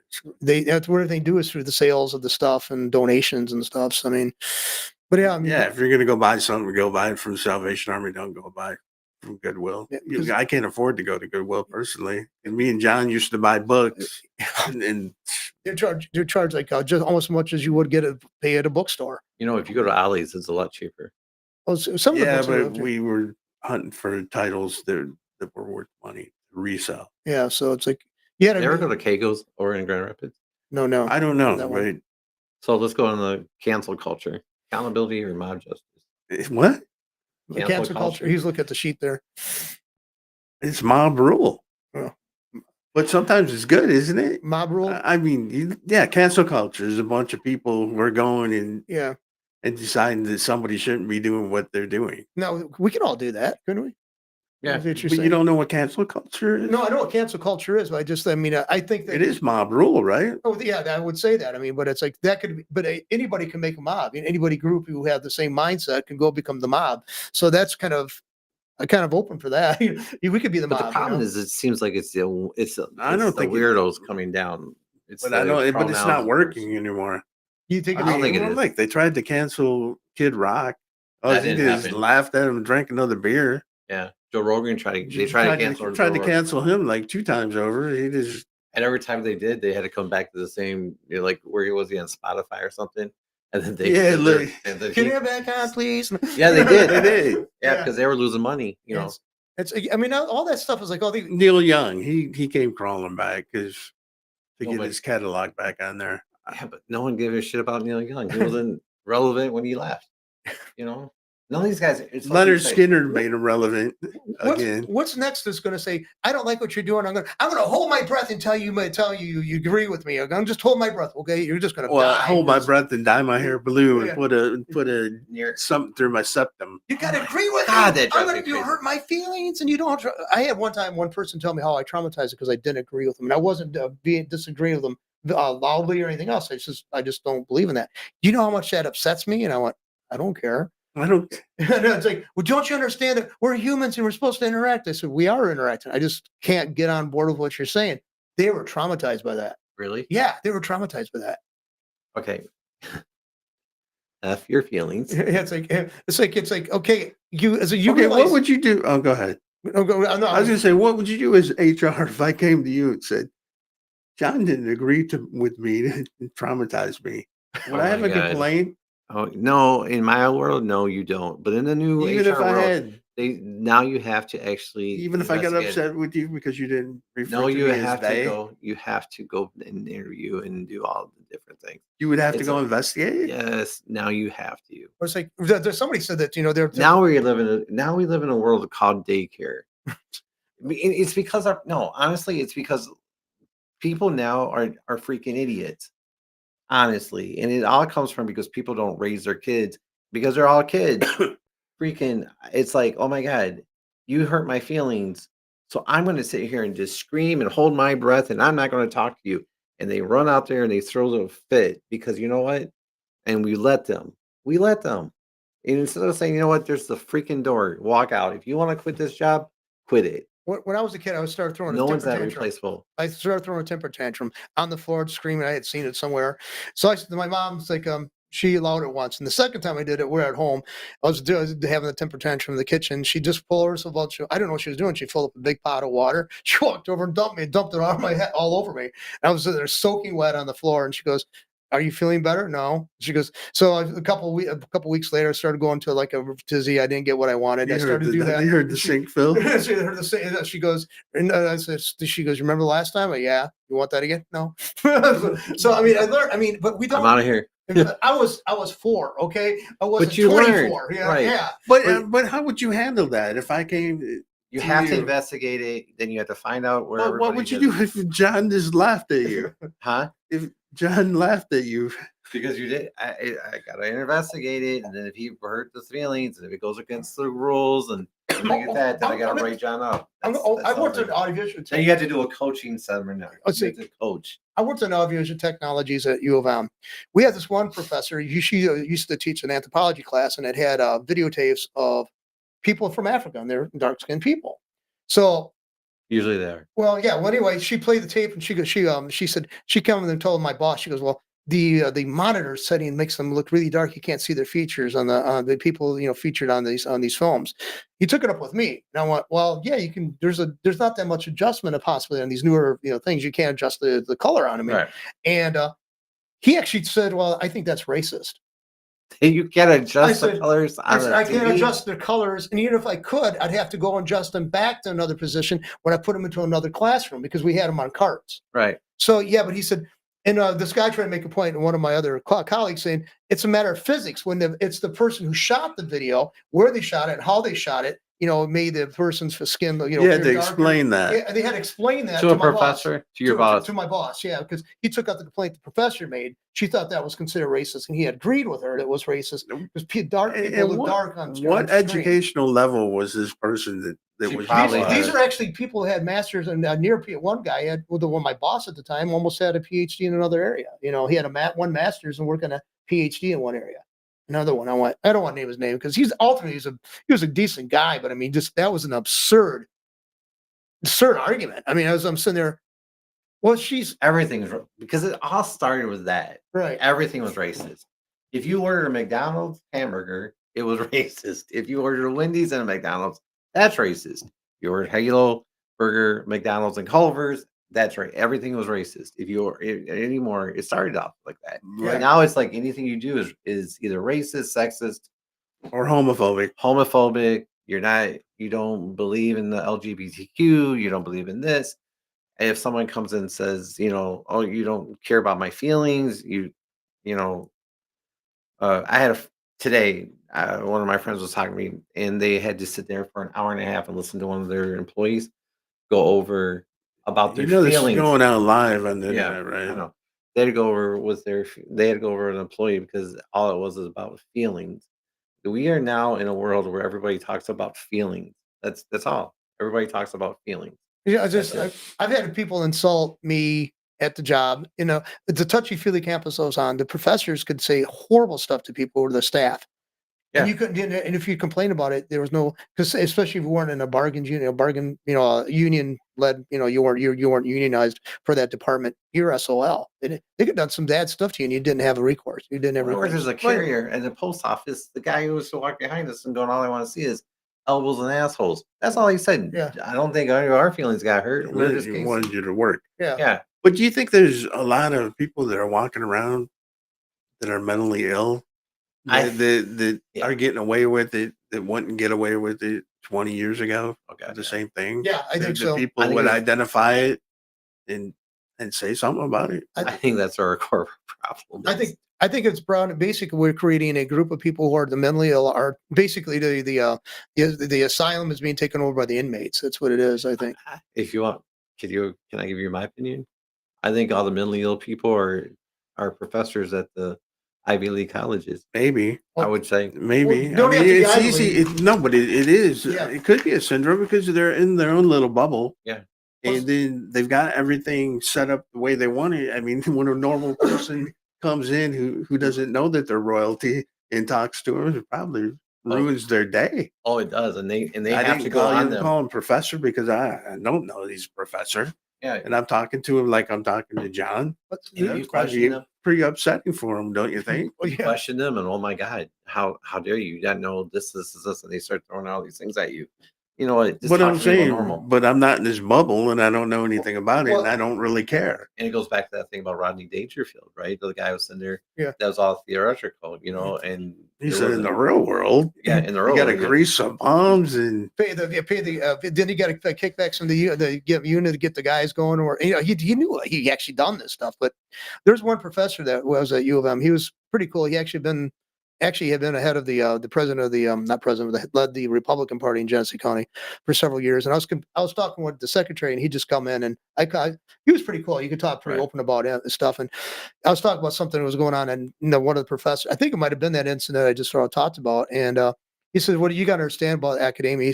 that's what they do is through the sales of the stuff and donations and stuff. So I mean, but yeah, I mean, Yeah, if you're gonna go buy something, go buy it from the Salvation Army. Don't go buy it from Goodwill. Yeah, because- I can't afford to go to Goodwill personally. And me and John used to buy books, and they're charged like just almost as much as you would pay at a bookstore. If you go to Ollie's, it's a lot cheaper. Well, some of the yeah, books are but we were hunting for titles that were worth money to resell. yeah, so it's like yeah. You ever go to Kego's or in Grand Rapids? No, I don't know, that but one. So let's go on the cancel culture, accountability or mob justice. what? Cancel culture. He's looking at the sheet there. It's mob rule. Oh. But sometimes it's good, isn't it? Mob rule. I mean, yeah, cancel culture is a bunch of people who are going and deciding that somebody shouldn't be doing what they're doing. No, we can all do that, couldn't we? Yeah, But you don't know what cancel culture is? No, I know what cancel culture is, but I think that It is mob rule, right? Oh, yeah, I would say that. I mean, but it's like that could be, but anybody can make a mob. Anybody group who have the same mindset can go become the mob. So that's kind of open for that. We could be the but mob. the problem is, it seems like it's the I don't the think weirdos coming down. But I know, but it's not working anymore. You think? I don't think it is. Like they tried to cancel Kid Rock. Oh, That he didn't just happen. laughed at him and drank another beer. Yeah, Joe Rogan tried to cancel. Tried to cancel him like 2 times over. He just And every time they did, they had to come back to the same, like where he was on Spotify or something. And then they Can you get back on, please? Yeah, they did. They did. Yeah, because they were losing money. It's I mean, all that stuff is like all the Neil Young. He came crawling back to get Nobody- his catalog back on there. Yeah, but no one gave a shit about Neil Young. He wasn't relevant when he left. None of these guys. It's like Leonard you say, Skinner made him relevant again. What's next is going to say, I don't like what you're doing. I'm going to hold my breath and tell you you agree with me. I'm going to just hold my breath. Okay. You're just going to die. Hold my breath and dye my hair blue and Yeah. put a something through my septum. You got to agree with God, me. that drives me You crazy. hurt my feelings and you don't. I had one time one person tell me how I traumatized it because I didn't agree with them. And I wasn't disagreeing with them loudly or anything else. I just don't believe in that. Do you know how much that upsets me? And I went, I don't care. I don't. It's like, well, don't you understand that we're humans and we're supposed to interact? I said, we are interacting. I just can't get on board with what you're saying. They were traumatized by that. Really? Yeah, they were traumatized by that. Okay. F your feelings. It's like okay, you Okay, realize, what would you do? Oh, go ahead. No, I was gonna say, what would you do as HR if I came to you and said, John didn't agree with me to traumatize me? Would I have a complaint? Oh no! In my world, no, you don't. But in the new Even HR if I world, had, now you have to actually. even if I got investigate. upset with you because you didn't refer No, to you me have as to they, go. You have to go and interview and do all the different things. you would have to It's go a- investigate. Yes, now you have to. it's like there's somebody said that they're Now we live in a world called daycare. It's because honestly, it's because people now are freaking idiots. Honestly, and it all comes from because people don't raise their kids because they're all kids. Freaking, it's like, oh my god, you hurt my feelings, so I'm going to sit here and just scream and hold my breath, and I'm not going to talk to you. And they run out there and they throw a fit because you know what? And we let them. And instead of saying, you know what, there's the freaking door, walk out. If you want to quit this job, quit it. when I was a kid, I would start throwing No a one's temper that tantrum. replaceable. I started throwing a temper tantrum on the floor, screaming. I had seen it somewhere. So I said to my mom, it's like, She allowed it once, and the second time I did it, we're at home. I was having a temper tantrum in the kitchen. She just pulled herself out. I don't know what she was doing. She filled up a big pot of water. She walked over and dumped it on my head, all over me. And I was sitting there soaking wet on the floor, and she goes, "Are you feeling better?" No. She goes, so a couple weeks later, I started going to like a tizzy. I didn't get what I wanted. I started to do that. You heard the sink fill. She heard the sink. She goes, and I said, she goes, "Remember the last time?" Yeah. You want that again? No. So I mean, I learned. I mean, but we don't. I'm out of here. I was 4. Okay, I wasn't But you 24. learned, Yeah, right. yeah. But how would you handle that if I came? You have to investigate it. Then you have to find out where. Well, what would you do if John just laughed at you? Huh? If John laughed at you? Because you did. I gotta investigate it, and then if he hurt his feelings, and if it goes against the rules, and like that, then I gotta write John up. I worked in audiovisual. Then you have to do a coaching seminar. Let's see. To coach. I worked in audiovisual technologies at U of M. We had this one professor. She used to teach an anthropology class, and it had videotapes of people from Africa, and they're dark-skinned people. So usually there. Well, yeah. Well, anyway, she played the tape, and she said she came and told my boss. She goes, "Well, the monitor setting makes them look really dark. You can't see their features on the people featured on these films." He took it up with me, and I went, "Well, yeah, you can. There's not that much adjustment possibly on these newer things. You can't adjust the color on them." Right. And he actually said, "Well, I think that's racist." You can't adjust the colors on the I can't TV? adjust their colors, and even if I could, I'd have to go and adjust them back to another position when I put them into another classroom because we had them on carts. Right. So yeah, but he said, and this guy tried to make a point, and one of my other colleagues saying it's a matter of physics when it's the person who shot the video, where they shot it, and how they shot it. Made the person's skin. Yeah, they explain that. Yeah, they had to explain that to a professor, to your boss, to my boss. Yeah, because he took out the complaint the professor made. She thought that was considered racist, and he had agreed with her that it was racist because dark people look dark on screen. What educational level was this person that was probably? These are actually people who had masters, and near one guy had the one my boss at the time almost had a PhD in another area. He had one master's and working a PhD in one area. Another one, I don't want to name his name because he was a decent guy, but I mean, just that was an absurd argument. I mean, I'm sitting there. Well, everything's because it all started with that. Right. Everything was racist. If you ordered a McDonald's hamburger, it was racist. If you ordered a Wendy's and a McDonald's, that's racist. You ordered Halo Burger, McDonald's, and Culver's, that's right. Everything was racist. If you anymore, it started off like that. Right. Now it's like anything you do is either racist, sexist, or homophobic. You don't believe in the LGBTQ. You don't believe in this. And if someone comes in and says, oh, you don't care about my feelings, I had today. One of my friends was talking to me, and they had to sit there for an hour and a half and listen to one of their employees go over about their feelings. This is going out live on the internet, right? I know. They had to go over they had to go over an employee because all it was about feelings. We are now in a world where everybody talks about feelings. That's all. Everybody talks about feelings. Yeah, I've had people insult me at the job. It's a touchy-feely campus I was on. The professors could say horrible stuff to people or the staff. Yeah. And you couldn't, and if you complain about it, there was no, because especially if you weren't in a union led, you weren't unionized for that department, you're SOL. They could have done some bad stuff to you, and you didn't have a recourse. You didn't have recourse. There's a carrier and the post office. The guy who was to walk behind us and going, all I want to see is elbows and assholes. That's all he said. Yeah. I don't think any of our feelings got hurt. He wanted you to work. Yeah. Yeah. But do you think there's a lot of people that are walking around that are mentally ill? That are getting away with it, that wouldn't get away with it 20 years ago. Okay, the same thing. Yeah, I think so. People would identify it and say something about it. I think that's our core problem. I think it's broad. Basically, we're creating a group of people who are the mentally ill. Are basically the asylum is being taken over by the inmates. That's what it is. I think. If you want, can I give you my opinion? I think all the mentally ill people are professors at the Ivy League colleges. Maybe. I would say. Maybe. I mean, it's easy. But it is. Yeah. It could be a syndrome because they're in their own little bubble. Yeah. And then they've got everything set up the way they want it. I mean, when a normal person comes in who doesn't know that they're royalty and talks to them, it probably ruins their day. Oh, it does. And they have to go on them. Call him professor because I don't know he's a professor. Yeah. and I'm talking to him like I'm talking to John. And That's you probably question them. pretty upsetting for him, don't you think? Well, You yeah. question them, and oh my God, how dare you? You got to know this, and they start throwing all these things at you. You know what? Just What talk I'm to me about saying, normal. but I'm not in this bubble, and I don't know anything about it, Well- and I don't really care. And it goes back to that thing about Rodney Dangerfield, right? The guy was in there. Yeah. That was all theoretical, you know, and He there said in wasn't- the real world, yeah, in the real you got to world, yeah. grease some palms and Then you got to kickbacks from the unit to get the guys going, or he knew he actually done this stuff. But there's one professor that was at U of M. He was pretty cool. He had been ahead of the president of the not president, but led the Republican Party in Genesee County for several years. And I was talking with the secretary, and he just come in, and he was pretty cool. You could talk pretty Right. open about it and stuff. And I was talking about something that was going on, and one of the professors, I think it might have been that incident I just talked about, and he said, "What do you got to understand about academia?"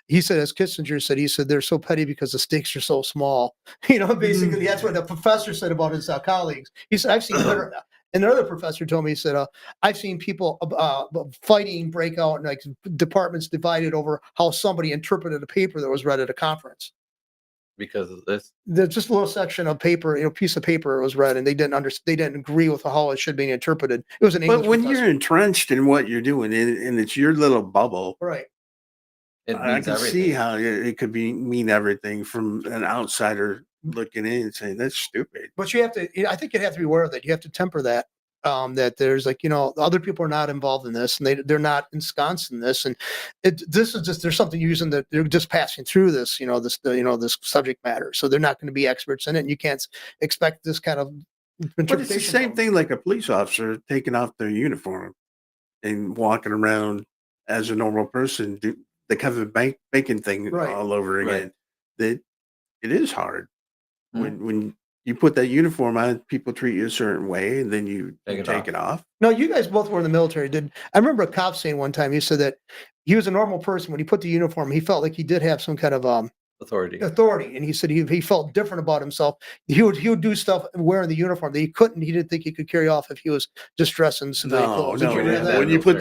He said, as Kissinger said, he said they're so petty because the stakes are so small. Basically, that's what the professor said about his colleagues. He said, "I've seen better." And another professor told me, he said, "I've seen people fighting break out, and like departments divided over how somebody interpreted a paper that was read at a conference." because of this. There's just a little section of paper, piece of paper was read, and they didn't agree with how it should be interpreted. It was an English But when professor. you're entrenched in what you're doing, and it's your little bubble, Right. It I means can everything. see how it could mean everything from an outsider looking in and saying that's stupid. But you have to, I think you have to be aware of that. You have to temper that. That there's other people are not involved in this, and they're not ensconced in this, and this is just there's something using that they're just passing through this, this subject matter, so they're not going to be experts in it, and you can't expect this kind of interpretation. But it's the same thing like a police officer taking off their uniform and walking around as a normal person, do the Kevin Bacon thing Right. all over again. Right. That it is hard Mhm. when you put that uniform on, people treat you a certain way, and then you Take it it off. No, you guys both were in the military. I remember a cop saying one time, he said that he was a normal person. When he put the uniform, he felt like he did have some kind of Authority. and he said he felt different about himself. He would do stuff wearing the uniform that he didn't think he could carry off if he was just dressed in civilian clothes. Did you yeah, read that? When you put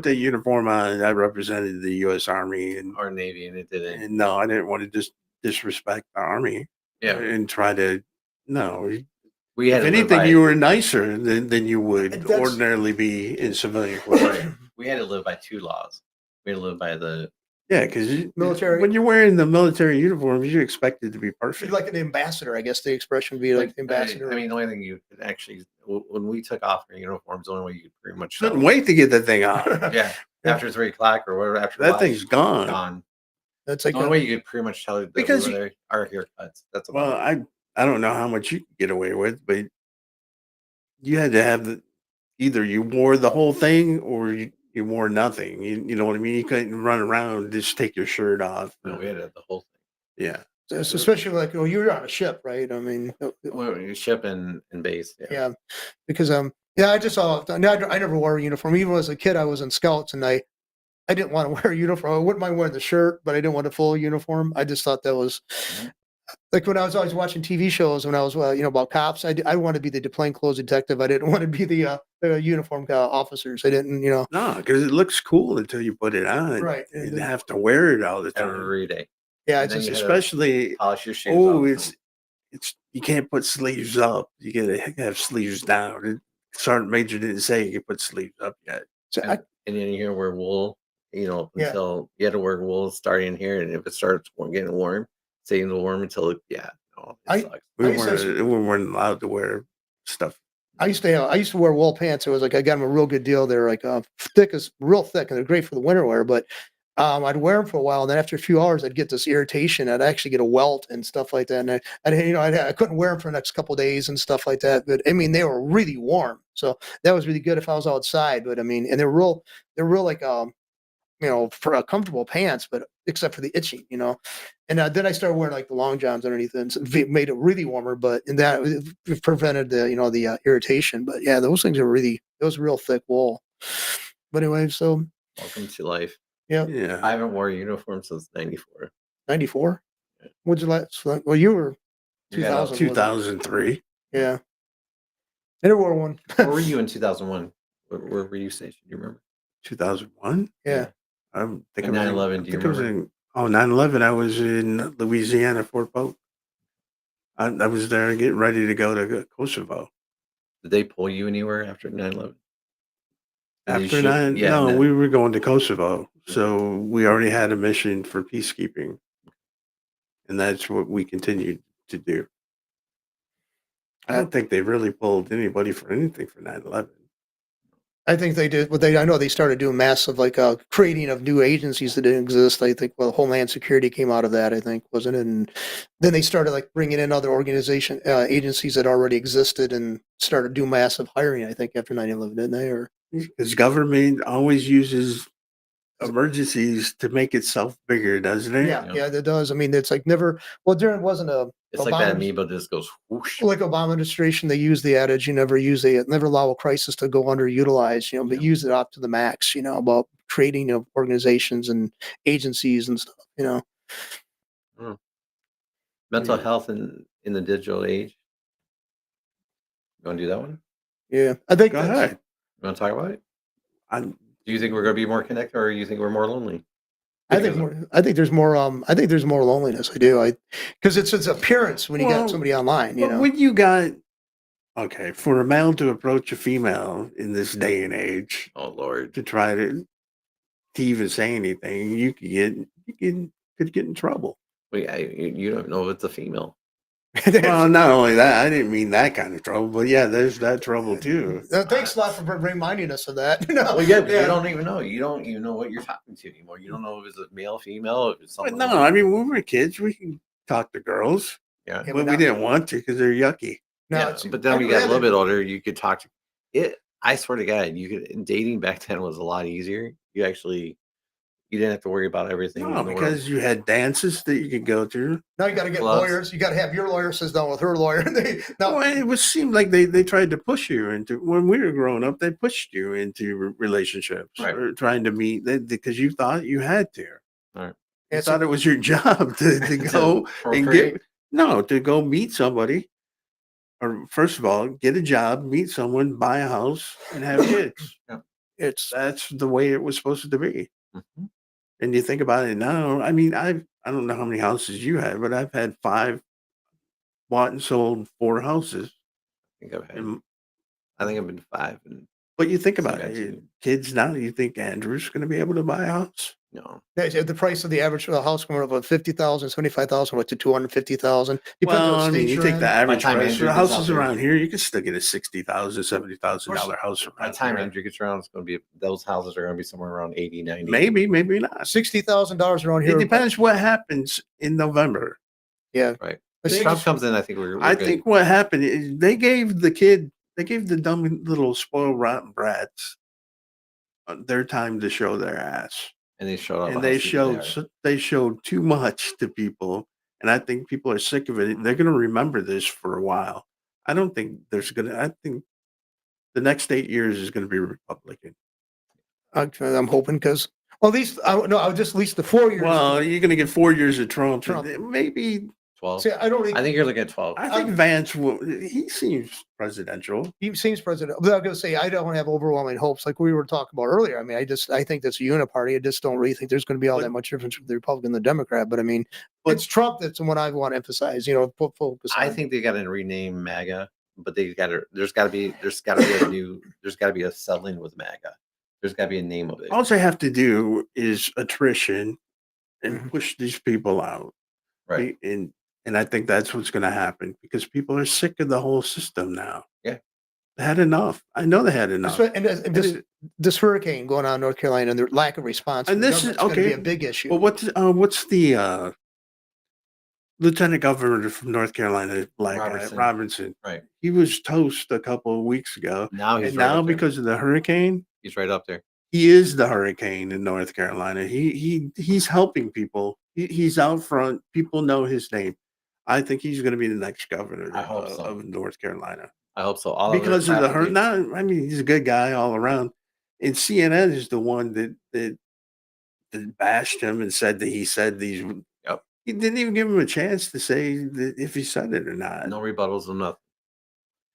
that uniform on, I represented the U.S. Army or Navy, and it didn't. and no, I didn't want to just disrespect the Army. Yeah. And try to no. We had If to live anything, by- you were nicer than you would That's- ordinarily be in civilian clothes. Right. We had to live by two laws. We had to live by the Yeah, because Military. when you're wearing the military uniform, you expect it to be He's perfect. like an ambassador, I guess the expression would be like the ambassador. I mean, the only thing you could actually, when we took off our uniforms, the only way you could pretty much Couldn't wait to get that thing on. Yeah, after 3 o'clock or whatever. After That lunch, thing's gone. gone. That's The like only way you could pretty much tell that Because we were there are haircuts. That's about Well, it. I don't know how much you could get away with, but you had to have either you wore the whole thing or you wore nothing. You know what I mean? You couldn't run around just take your shirt off. No, we had the whole thing. Yeah. It's especially like you were on a ship, right? I mean, We ship and base. yeah, because I just saw. I never wore a uniform. Even as a kid, I was in Scouts, and I didn't want to wear a uniform. I wouldn't mind wearing the shirt, but I didn't want a full uniform. I just thought that was like when I was always watching TV shows when I was about cops. I wanted to be the plainclothes detective. I didn't want to be the uniform officers. I didn't, No, because it looks cool until you put it on. Right. You have to wear it all the time. every day. Yeah, And it's then just you had to Especially polish your shoes. oh, off. it's you can't put sleeves up. You gotta have sleeves down. Sergeant Major didn't say you could put sleeves up yet. so and then you wear wool. Yeah. Until you had to wear wool starting here, and if it starts getting warm, staying warm until it sucks. We used to- weren't allowed to wear stuff. I used to wear wool pants. It was like I got them a real good deal. They're like real thick, and they're great for the winter wear. But I'd wear them for a while, and then after a few hours, I'd get this irritation. I'd actually get a welt and stuff like that. And I couldn't wear them for the next couple of days and stuff like that. But I mean, they were really warm, so that was really good if I was outside. But I mean, and they're real like for comfortable pants, but except for the itching, And then I started wearing like the long johns underneath, and it made it really warmer. But and that it prevented the irritation. But yeah, those things are real thick wool. But anyway, so Welcome to life. yeah, Yeah. I haven't worn a uniform since '94. 94. What'd you like? Well, you were You got 2000. 2003. Yeah, I never wore one. Where were you in 2001? Where were you stationed? Do you remember? 2001. Yeah. I think And 9/11, do you remember? 9/11. I was in Louisiana, Fort Polk. I was there getting ready to go to Kosovo. Did they pull you anywhere after 9/11? Did they After shoot? nine, Yeah, no, no. we were going to Kosovo, Okay. so we already had a mission for peacekeeping, and that's what we continued to do. I don't think they really pulled anybody for anything for 9/11. I think they did. Well, I know they started doing massive creating of new agencies that didn't exist. I think Homeland Security came out of that. I think wasn't it? And then they started bringing in other agencies that already existed and started doing massive hiring. I think after 9/11, didn't they? Or Because government always uses emergencies to make itself bigger, doesn't it? yeah, that does. I mean, it's never. Well, there wasn't a It's like that Obama. amoeba just goes whoosh. Like Obama administration, they use the adage, you never allow a crisis to go underutilized, but use it up to the max, about creating organizations and agencies and stuff, Mm. Mental Yeah. health in the digital age. You want to do that one? Yeah. I think Go that's, ahead. You want to talk about it? I'm, Do you think we're going to be more connected, or you think we're more lonely? I think there's more loneliness. I do. Because it's its appearance when you got Well, somebody online, but when you got okay for a male to approach a female in this day and age Oh Lord. to try to even say anything, could get in trouble. Wait, you don't know if it's a female. Well, not only that, I didn't mean that kind of trouble, but yeah, there's that trouble too. Thanks a lot for reminding us of that. No, Well, yeah, but you don't even know. You don't even know what you're talking to anymore. You don't know if it's a male, female, if it's But someone. no, I mean when we were kids, we can talk to girls, Yeah. Yeah, but we didn't want to because they're yucky. Yeah, but then when you got a little bit older, you could talk to it. I swear to God, dating back then was a lot easier. You didn't have to worry about everything No, in the world. because you had dances that you could go to. Now you got to get Clubs. lawyers. You got to have your lawyer sit down with her lawyer. Well, it was seemed like they tried to push you into when we were growing up. They pushed you into relationships Right. or trying to meet because you thought you had to. Right. You thought it was your job to go and to go meet somebody. Or first of all, get a job, meet someone, buy a house, and have kids. Yeah. That's the way it was supposed to be. Mhm. And you think about it now. I mean, I don't know how many houses you had, but I've had 5, bought and sold 4 houses. I think I've had. And, I think I've been 5. but you think about got it, two. kids now. You think Andrew's going to be able to buy a house? No. The price of the average house going from 50,000, 75,000, to 250,000. Well, I mean, you take the average time price Andrew for gets houses out there- around here, you can still get a $60,000, $70,000 house By the around time here. Andrew gets around, it's going to be those houses are going to be somewhere around 80, 90. Maybe not. $60,000 around here. It depends what happens in November. Yeah. Right. They If Trump just- comes in, I think we're I good. think what happened is they gave the dumb little spoiled rotten brats their time to show their ass. And they showed up. And they showed too much to people, and I think people are sick of it. They're going to remember this for a while. I think the next 8 years is going to be Republican. I'm hoping because at least at least the 4 years. Well, you're going to get 4 years of Trump. Trump. Maybe 12. See, I think you're looking at 12. I think Vance he seems presidential. He seems president. But I'm going to say I don't have overwhelming hopes like we were talking about earlier. I mean, I think that's a uniparty. I just don't really think there's going to be all that much difference with the Republican and the Democrat. But I mean, it's Trump that's the one I want to emphasize. Put focus on. I think they got to rename MAGA, but there's got to be a settling with MAGA. There's got to be a name of it. All they have to do is attrition and push these people out. Right. And I think that's what's going to happen because people are sick of the whole system now. Yeah. They had enough. I know they had enough. And this hurricane going on in North Carolina and their lack of response. And this is going to be a big issue. Well, what's the lieutenant governor from North Carolina, black guy, Robinson? Right. He was toast a couple of weeks ago. Now because of the hurricane, he's right up there. He is the hurricane in North Carolina. He's helping people. He's out front. People know his name. I think he's going to be the next governor of North Carolina. I hope so. Because of the hurt. I mean, he's a good guy all around. And CNN is the one that bashed him and said that he said these. Yep. He didn't even give him a chance to say that if he said it or not. No rebuttals or nothing.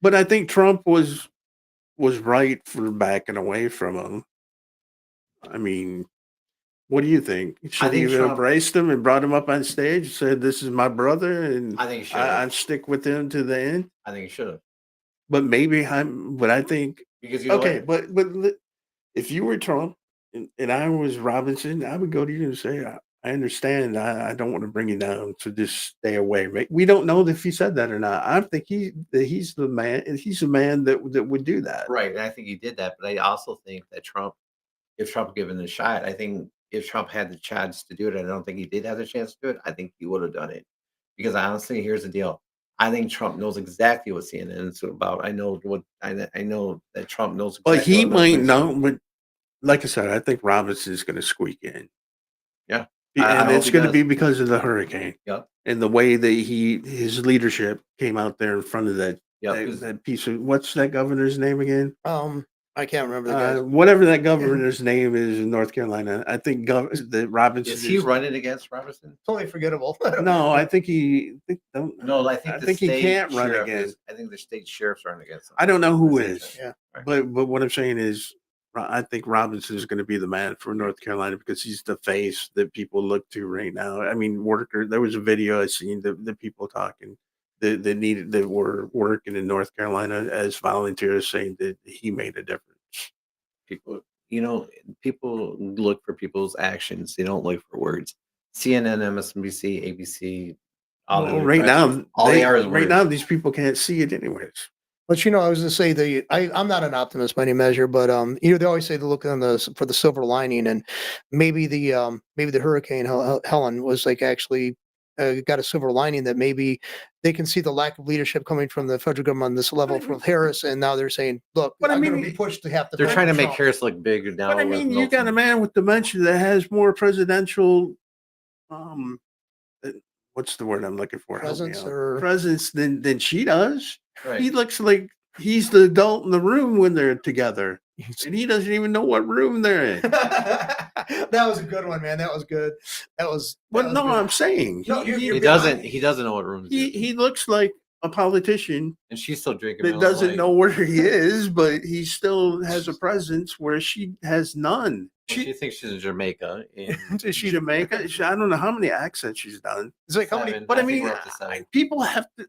But I think Trump was right for backing away from him. I mean, What do you think? Should he think have Trump- embraced him and brought him up on stage, said, "This is my brother," and I think he should. I'd stick with him to the end? I think he should have. But maybe but I think Because you know okay, what? but if you were Trump and I was Robinson, I would go to you and say, I understand. I don't want to bring you down, so just stay away. Right? We don't know if he said that or not. I think he's the man. He's a man that would do that. Right, and I think he did that. But I also think that if Trump given it a shot, I think if Trump had the chance to do it, I don't think he did have the chance to do it. I think he would have done it. Because honestly, here's the deal. I think Trump knows exactly what CNN is about. I know that Trump knows exactly But he what might Netflix is. know. But like I said, I think Robinson's going to squeak in. Yeah. And I it's hope he going to does. be because of the hurricane. Yep. And the way that his leadership came out there in front of that Yep. that piece of, what's that governor's name again? I can't remember the guy. Whatever that governor's name is in North Carolina. I think that Robinson Is he running against Robinson? Totally forgettable. No, I think No, I think the he state can't run sheriff again. I think the state sheriff's running against him. I don't know who The is. state Yeah. Right. But what I'm saying is, I think Robinson is going to be the man for North Carolina because he's the face that people look to right now. I mean, there was a video I seen the people talking that were working in North Carolina as volunteers saying that he made a difference. People look for people's actions. They don't look for words. CNN, MSNBC, ABC, all the Well, other right press, now, all they are is right words. now, these people can't see it anyways. But I was going to say I'm not an optimist by any measure, but they always say to look for the silver lining, and maybe the hurricane Helen was like actually got a silver lining that maybe they can see the lack of leadership coming from the federal government on this level from Harris, and now they're saying, look, But I I'm going mean, to be pushed to have to. They're trying to make Trump. Harris look big now. But I with mean, you Milton. got a man with dementia that has more presidential, what's the word I'm looking for? Presence than she does. Right. He looks like he's the adult in the room when they're together, and he doesn't even know what room they're in. That was a good one, man. That was good. Well, no, good. I'm saying No, He doesn't. He doesn't know what rooms. he looks like a politician and she's still drinking. that Miller doesn't Lite. know where he is, but he still has a presence where she has none. She thinks she's in Jamaica. Is she Jamaica? I don't know how many accents she's done. It's like how many? Seven. But I think mean, we're up to seven. people have to.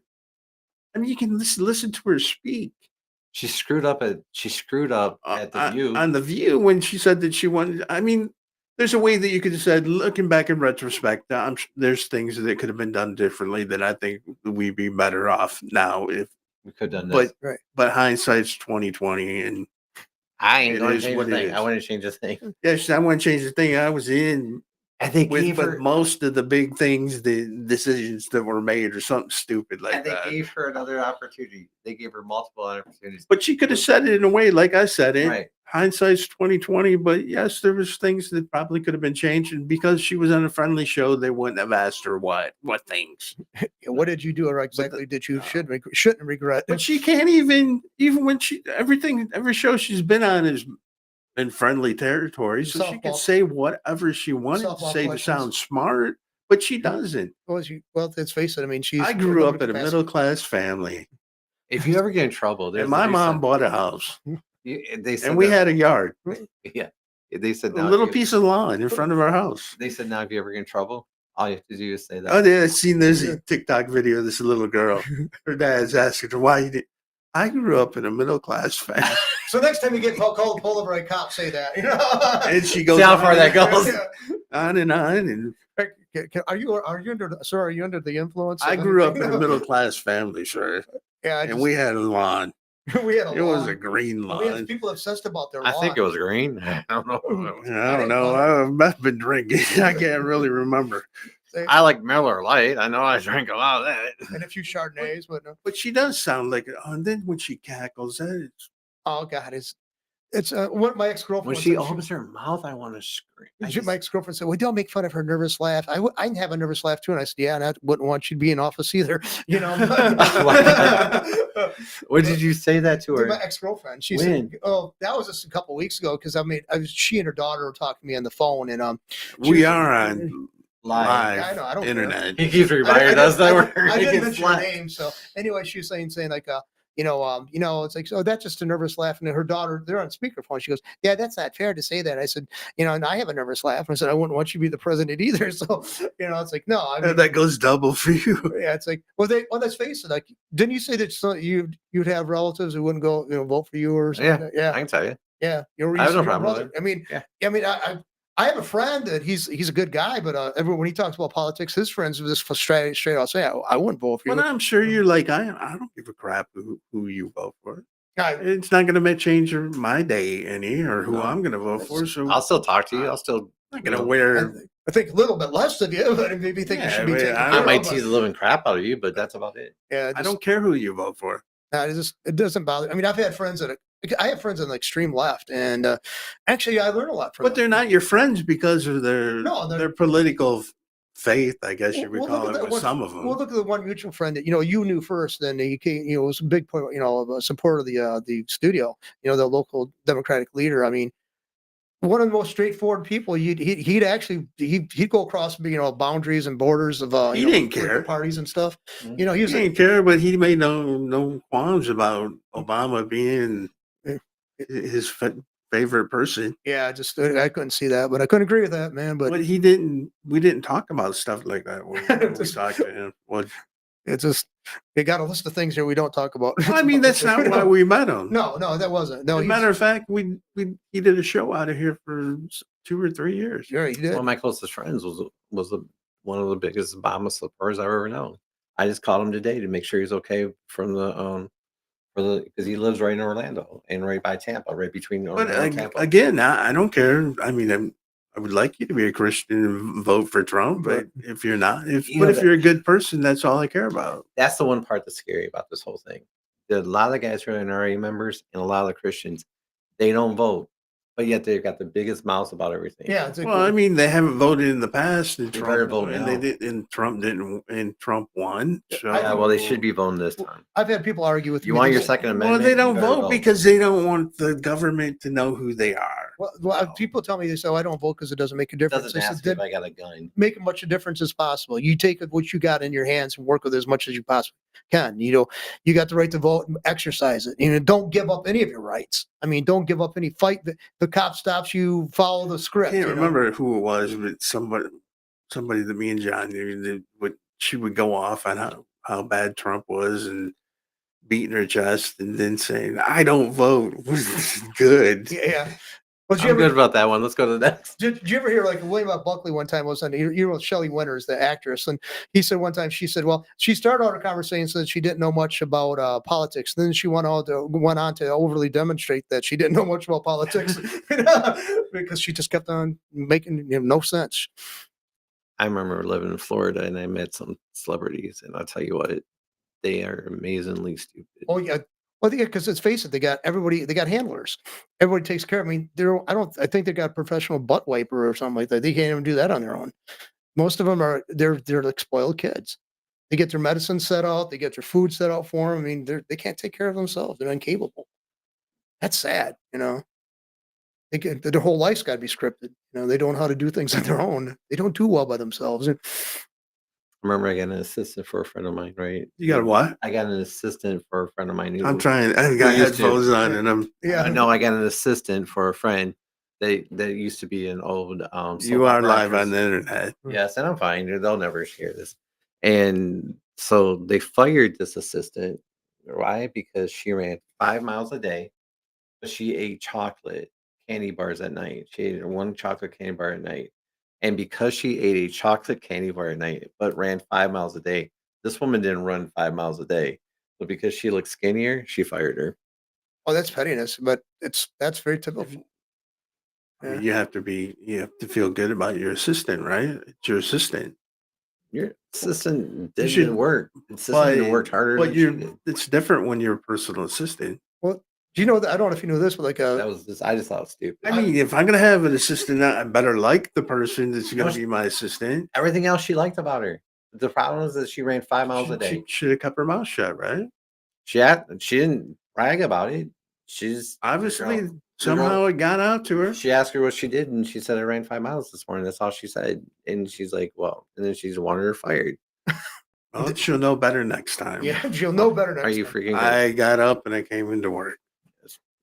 I mean, you can listen to her speak. She screwed up at the View. On the View when she said that she wanted. I mean, there's a way that you could have said, looking back in retrospect, there's things that could have been done differently that I think we'd be better off now if we could have done this. But hindsight's 2020, and I ain't going to change a thing. I want to change a thing. Yes, I want to change the thing. I was in. And they with gave her most of the big things, the decisions that were made, or something stupid like that. And they gave her another opportunity. They gave her multiple opportunities. But she could have said it in a way, like I said it. Right. Hindsight's 2020. But yes, there was things that probably could have been changed, and because she was on a friendly show, they wouldn't have asked her what things. What did you do exactly that you shouldn't regret? But she can't even when every show she's been on is in friendly territory, so she can say whatever she wanted to say to sound smart, but she doesn't. Well, let's face it. I mean, I grew up in a middle-class family. If you ever get in trouble, and my mom bought a house, they said, and we had a yard. Yeah, they said a little piece of lawn in front of our house. They said, now if you ever get in trouble, all you have to do is say that. Oh, yeah, I've seen this TikTok video of this little girl. Her dad's asking her why you did. I grew up in a middle-class family. So next time you get pulled over by a cop, say that. And she goes, see how far that goes. On and on. And are you under the influence? I grew up in a middle-class family, sir. Yeah, and we had a lawn. It was a green lawn. We had people obsessed about their lawn. I think it was green. I don't know. I don't know. I've been drinking. I can't really remember. I like Miller Lite. I know I drank a lot of that. And a few Chardonnays, but she does sound like it. Oh, and then when she cackles, oh God, it's what my ex-girlfriend. When she opens her mouth, I want to scream. My ex-girlfriend said, "Well, don't make fun of her nervous laugh." I can have a nervous laugh too, and I said, "Yeah, and I wouldn't want you to be in office either." You know. What did you say that to her? My ex-girlfriend. She said, "Oh, that was just a couple of weeks ago." Because she and her daughter were talking to me on the phone, and we are on live. I know. I don't internet. He keeps reminding us that we're I didn't mention her name. So anyway, she was saying like It's like, oh, that's just a nervous laugh. And her daughter, they're on speakerphone. She goes, yeah, that's not fair to say that. I said, and I have a nervous laugh. And I said, I wouldn't want you to be the president either. So, it's like, no, I mean, that goes double for you. yeah, it's like, well, let's face it. Like, didn't you say that you'd have relatives who wouldn't go, vote for you or something? Yeah, I can tell you. Yeah, I have no problem with it. I mean, Yeah. I have a friend that he's a good guy, but when he talks about politics, his friends will just straight out say, I wouldn't vote for you. But I'm sure you're like, I don't give a crap who you vote for. I, It's not going to change my day any or who No. I'm going to vote for. So I'll still talk to you. I'll still. I'm not going to wear. I think a little bit less of you, but maybe think you should be taking. I might tease the living crap out of you, but that's about it. Yeah, I don't care who you vote for. It doesn't bother. I mean, I've had friends I have friends on the extreme left, and actually, I learn a lot from them. But they're not your friends because of their political faith, I guess you would call it. With some of them. Well, look at the one mutual friend that you knew first. Then he came. Was a big point. A supporter of the studio. The local Democratic leader. I mean, one of the most straightforward people. He'd actually go across boundaries and borders of he didn't care parties and stuff. He didn't care, but he made no qualms about Obama being his favorite person. Yeah, I couldn't see that, but I couldn't agree with that, man. But we didn't talk about stuff like that when we talked to him. Well, it's just they got a list of things here we don't talk about. I mean, that's not why we met him. No, that wasn't. No, as a matter of fact, he did a show out of here for 2 or 3 years. Yeah, he did. One of my closest friends was one of the biggest Obama supporters I've ever known. I just called him today to make sure he's okay from the because he lives right in Orlando and right by Tampa, right between Orlando and Tampa. Again, I don't care. I mean, I would like you to be a Christian and vote for Trump, but if you're not, if you're a good person, that's all I care about. That's the one part that's scary about this whole thing. A lot of the guys who are NRA members and a lot of the Christians, they don't vote, but yet they've got the biggest mouths about everything. Yeah. Well, I mean, they haven't voted in the past, and Trump voted, they did, and Trump didn't, and Trump won. So well, they should be voting this time. I've had people argue with you. Me Want your Second Amendment? Well, they don't vote because they don't want the government to know who they are. Well, people tell me they say, I don't vote because it doesn't make a difference. Doesn't ask if I got a gun. Make as much a difference as possible. You take what you got in your hands and work with as much as you possibly can. You got the right to vote and exercise it. Don't give up any of your rights. I mean, don't give up any fight. The cop stops you, follow the script. I can't remember who it was, but somebody that me and John knew she would go off on how bad Trump was and beating her chest and then saying, I don't vote. Good. Yeah. I'm good about that one. Let's go to the next. Did you ever hear William Buckley one time was on Shelley Winters, the actress, and he said one time she said, well, she started out her conversation saying she didn't know much about politics. Then she went on to overly demonstrate that she didn't know much about politics because she just kept on making no sense. I remember living in Florida and I met some celebrities, and I'll tell you what, they are amazingly stupid. Oh yeah. Well, because let's face it, they got handlers. Everybody takes care. I mean, I think they got a professional butt wiper or something like that. They can't even do that on their own. Most of them they're like spoiled kids. They get their medicine set out. They get their food set out for them. I mean, they can't take care of themselves. They're incapable. That's sad, Their whole life's got to be scripted. They don't know how to do things on their own. They don't do well by themselves. I remember I got an assistant for a friend of mine, right? You got a what? I got an assistant for a friend of mine. I'm trying. I got headphones on, and I'm. Yeah. No, I got an assistant for a friend. That used to be an old. You are live on the internet. Yes, and I'm fine. They'll never hear this. And so they fired this assistant. Why? Because she ran 5 miles a day, but she ate chocolate candy bars at night. She ate one chocolate candy bar at night. And because she ate a chocolate candy bar at night, but ran 5 miles a day, this woman didn't run 5 miles a day. But because she looked skinnier, she fired her. Oh, that's pettiness, but that's very typical. I mean, you have to feel good about your assistant, right? It's your assistant. Your assistant didn't work. Assistant worked harder. But it's different when you're a personal assistant. Well, do you know that? I don't know if you know this, but I just thought it was stupid. I mean, if I'm gonna have an assistant, I better like the person that's gonna be my assistant. Everything else she liked about her. The problem is that she ran 5 miles a day. She should have kept her mouth shut, right? She didn't brag about it. She's obviously somehow it got out to her. She asked her what she did, and she said, I ran 5 miles this morning. That's all she said. And she's like, well, and then she's wanted her fired. Well, she'll know better next time. Yeah, she'll know better next Are you time. freaking? I got up and I came into work.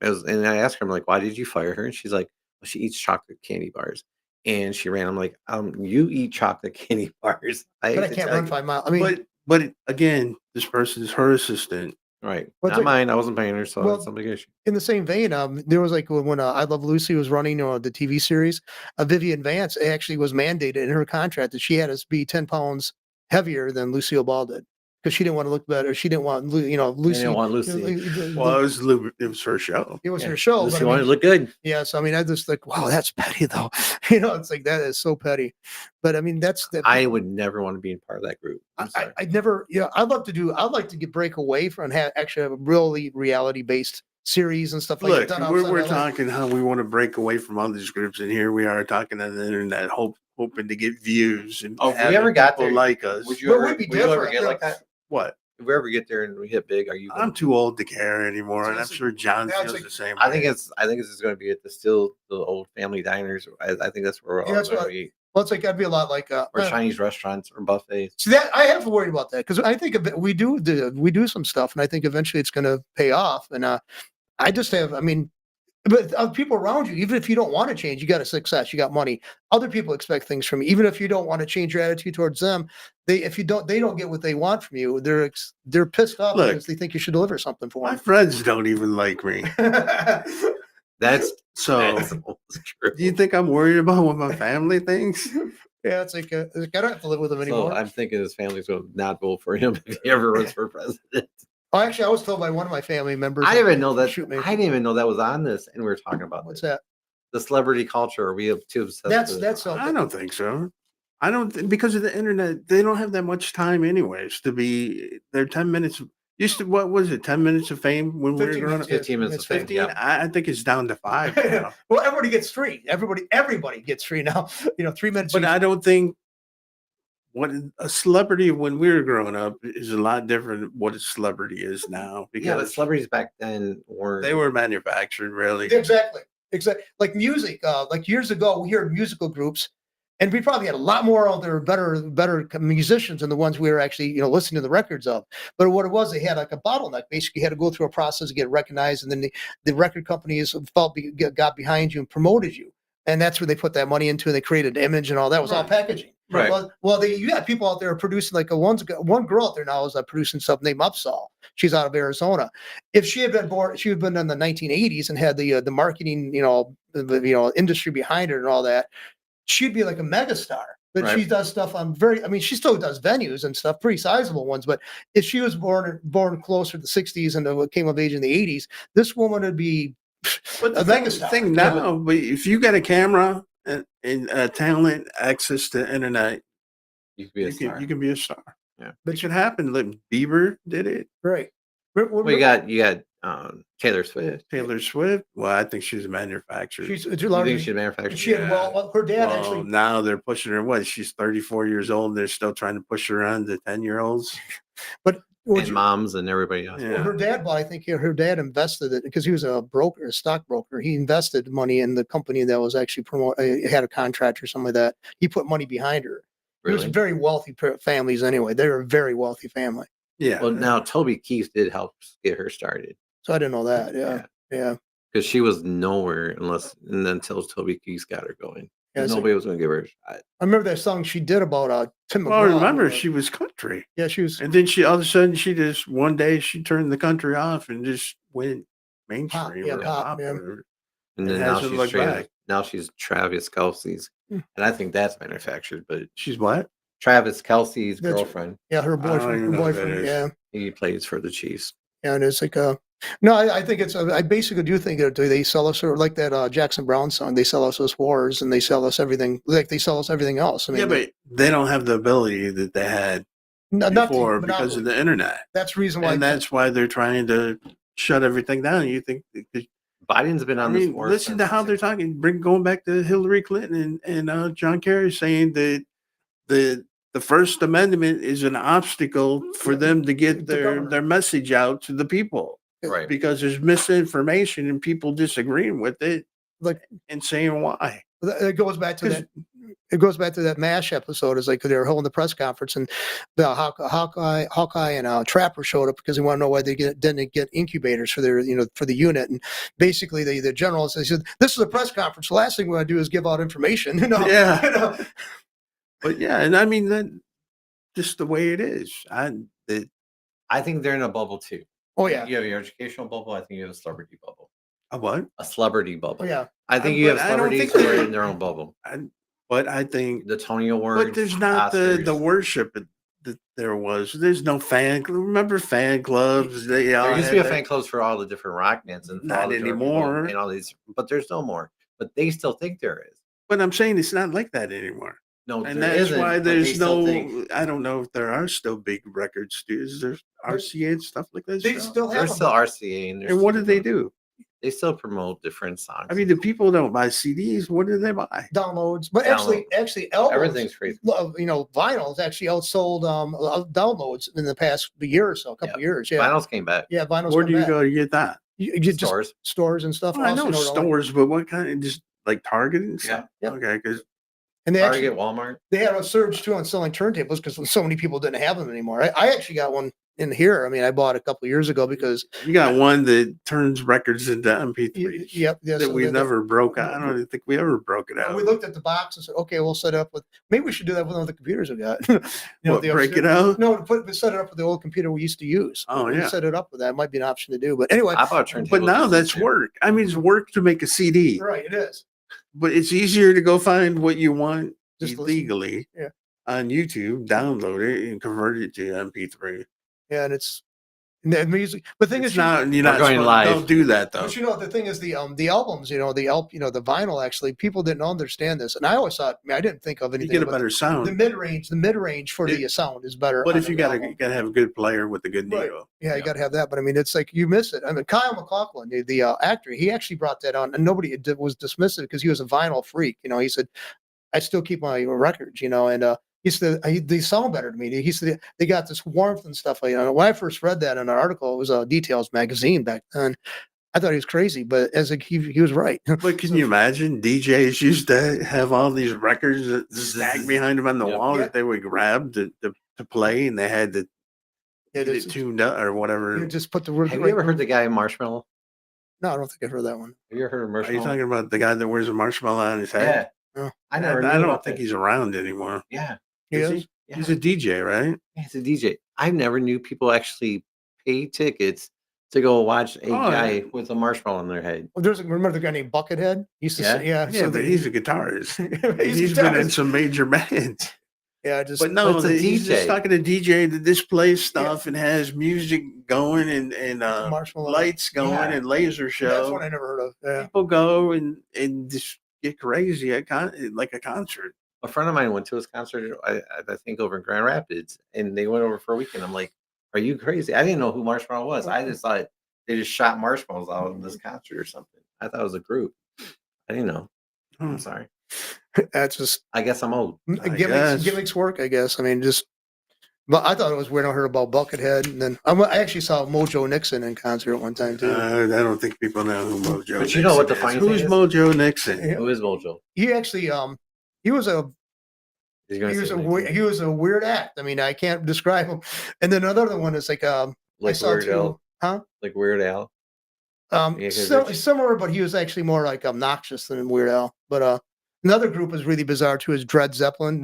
And I asked her, I'm like, why did you fire her? And she's like, well, she eats chocolate candy bars. And she ran. I'm like, you eat chocolate candy bars. But I can't run 5 miles. I mean, but again, this person is her assistant. Right. What's Not it- mine. I wasn't paying her, so Well, it's no big issue. in the same vein, there was like when I Love Lucy was running the TV series, Vivian Vance actually was mandated in her contract that she had to be 10 pounds heavier than Lucille Ball did because she didn't want to look better. She didn't want, Lucy. They didn't want Lucy. Well, it was her show. It was her show. Lucy but I wanted mean, to look good. yeah, so I mean, I just like, wow, that's petty though. It's like that is so petty. But I mean, that's that. I would never want to be a part of that group. I'd never, I'd like to break away from actually have a really reality based series and stuff like Look, that. we're talking how we want to break away from all these groups, and here we are talking on the internet, hoping to get views. And if we ever got there, like us, would you ever different. get like that? What? If we ever get there and we hit big, are you? I'm too old to care anymore, and I'm sure John feels the same. I think it's just going to be at the old family diners. I think that's where we're all going to eat. Well, it's like I'd be a lot like or Chinese restaurants or buffets. See that I have to worry about that because I think we do some stuff, and I think eventually it's going to pay off. And I just have, I mean, but people around you, even if you don't want to change, you got a success, you got money. Other people expect things from you, even if you don't want to change your attitude towards them. They don't get what they want from you. They're pissed off because they think you should deliver something for them. My friends don't even like me. That's true. Do you think I'm worried about what my family thinks? Yeah, it's like I don't have to live with him anymore. So I'm thinking his family's going to not vote for him if he ever runs for president. Oh, actually, I was told by one of my family members. I didn't even know that. I didn't even know that was on this, and we were talking about what's that? The celebrity culture. We have too obsessed. That's. I don't think so. I don't because of the internet. They don't have that much time, anyways. To be they're 10 minutes. Used to what was it? 10 minutes of fame when we were growing up. 15 minutes of fame. 15. Yeah. I think it's down to 5 now. Well, everybody gets free. Everybody gets free now. 3 minutes. But I don't think. What a celebrity when we were growing up is a lot different than what a celebrity is now. Because the celebrities back then were manufactured, really. Exactly. Like music. Like years ago, we heard musical groups, and we probably had a lot more of their better musicians than the ones we were actually listening to the records of. But what it was, they had like a bottleneck. Basically, you had to go through a process to get recognized, and then the record companies got behind you and promoted you. And that's where they put that money into, and they created an image and all that. It was all packaging. Right. Well, you got people out there producing like one girl out there now is producing something named Upsall. She's out of Arizona. If she had been born, she would have been in the 1980s and had the marketing, industry behind her and all that. She'd be like a megastar. But she does stuff she still does venues and stuff, pretty sizable ones. But if she was born closer to the 60s and came of age in the 80s, this woman would be a megastar. Thing now, but if you got a camera and talent, access to internet, you can be a star. Yeah, but it should happen. Like Bieber did it, right? Well, you got Taylor Swift. Taylor Swift. Well, I think she's a manufacturer. She's too large. You think she's a manufacturer? She had, her dad actually. Now they're pushing her. What? She's 34 years old. They're still trying to push her on to 10-year-olds. But moms and everybody else. Yeah. Well, her dad bought. I think her dad invested it because he was a stockbroker. He invested money in the company that was actually had a contract or something like that. He put money behind her. Really? It was very wealthy families anyway. They were a very wealthy family. Yeah. Well, now Toby Keith did help get her started. So I didn't know that. Yeah. Because she was nowhere until Toby Keith got her going. Yeah, nobody was going to give her a shot. I remember that song she did about Tim McGraw. Well, remember she was country. Yeah, she was. And then all of a sudden one day she turned the country off and just went mainstream. Pop. And then now she's Travis Kelce's, and I think that's manufactured. But she's what? Travis Kelce's girlfriend. Yeah, her boyfriend. Yeah, he plays for the Chiefs. Yeah, and it's like no, I think it's. I basically do think that they sell us like that Jackson Brown song. They sell us wars and they sell us everything. Like they sell us everything else. I mean, but they don't have the ability that they had before because of the internet. That's the reason why. And that's why they're trying to shut everything down. You think Biden's been on this war? Listen to how they're talking. Going back to Hillary Clinton and John Kerry saying that the First Amendment is an obstacle for them to get their message out to the people. Right. Because there's misinformation and people disagreeing with it, and saying why. It goes back to that. it goes back to that MASH episode. It's like they were holding the press conference, and the Hawkeye and Trapper showed up because they want to know why they didn't get incubators for their, for the unit. And basically, the general said, "This is a press conference. The last thing we want to do is give out information." Yeah. But yeah, and I mean that just the way it is. I think they're in a bubble too. Oh yeah. You have your educational bubble. I think you have a celebrity bubble. A what? A celebrity bubble. Oh yeah. I think you have celebrities who are in their own bubble. But I think the Tony Awards. But there's not the worship that there was. There's no fan. Remember fan clubs? There used to be a fan clubs for all the different rock bands and not anymore. And all these, but there's no more. But they still think there is. But I'm saying it's not like that anymore. No, and that's why there's no. I don't know if there are still big record studios. There's RCA and stuff like that. They still have. There's still RCA, and what do they do? They still promote different songs. I mean, the people don't buy CDs. What do they buy? Downloads. But actually, albums, everything's free. Vinyls actually outsold downloads in the past year or so, a couple years. Yeah, vinyls came back. Yeah, vinyls. Where do you go to get that? You get stores, stores and stuff. Well, I know stores, but what kind of just like Target and stuff? Yeah. Okay, because. And they Target, Walmart. They had a surge too on selling turntables because so many people didn't have them anymore. I actually got one in here. I mean, I bought a couple of years ago because you got one that turns records into MP3s. Yep. That so we never broke out. I don't even think we ever broke it out. We looked at the box and said, "Okay, we'll set it up with. Maybe we should do that with one of the computers we got. Break it out? No, set it up with the old computer we used to use. Oh yeah, set it up with that. It might be an option to do. But anyway, I bought a turntable. But now that's work. I mean, it's work to make a CD. Right, it is. But it's easier to go find what you want. Just illegally yeah. On YouTube, download it and convert it to MP3. Yeah, and it's the music. But the thing is, you're not going live. Don't do that though. But the thing is, the albums, the vinyl. Actually, people didn't understand this, and I always thought, I didn't think of anything. You get a better sound. The mid range for the sound is better. But if you gotta have a good player with a good needle. Right. Yeah, you gotta have that. But I mean, it's like you miss it. I mean, Kyle MacLachlan, the actor, he actually brought that on, and nobody was dismissive because he was a vinyl freak. He said, I still keep my records, and he said they sound better to me. He said they got this warmth and stuff. When I first read that in an article, it was a Details magazine back then. I thought he was crazy, but he was right. But can you imagine DJs used to have all these records stacked behind them on the wall that they would grab to play, and they had to get it tuned up or whatever. You just put the word. Have you ever heard the guy Marshmallow? No, I don't think I've heard that one. Have you ever heard of Marshmallow? Are you talking about the guy that wears a marshmallow on his head? Yeah. Oh. I don't think he's around anymore. Yeah. Is he? Yeah. He's a DJ, right? Yeah, he's a DJ. I never knew people actually pay tickets to go watch a guy with a marshmallow on their head. Well, remember the guy named Buckethead? He used to say, so but he's a guitarist. he's been in some major bands. Yeah, but no, he's just talking to DJ that displays stuff and has music going and lights going and laser show. That's one I never heard of. Yeah. People go and just get crazy at like a concert. A friend of mine went to his concert, I think over in Grand Rapids, and they went over for a weekend. I'm like, are you crazy? I didn't know who Marshmallow was. I just thought they just shot marshmallows out of this concert or something. I thought it was a group. I didn't know. I'm sorry. That's just. I guess I'm old. Gimmicks work, I guess. I mean, but I thought it was weird. I heard about Buckethead, and then I actually saw Mojo Nixon in concert at one time too. I don't think people know who Mojo. But Nixon know what the funny thing is? Who's Mojo Nixon? Who is Mojo? He actually, he was a weird act. I mean, I can't describe him. And then another one is like Weird Al, huh? Like Weird Al. Similar, but he was actually more like obnoxious than Weird Al. But another group is really bizarre too. Is Dred Zeppelin?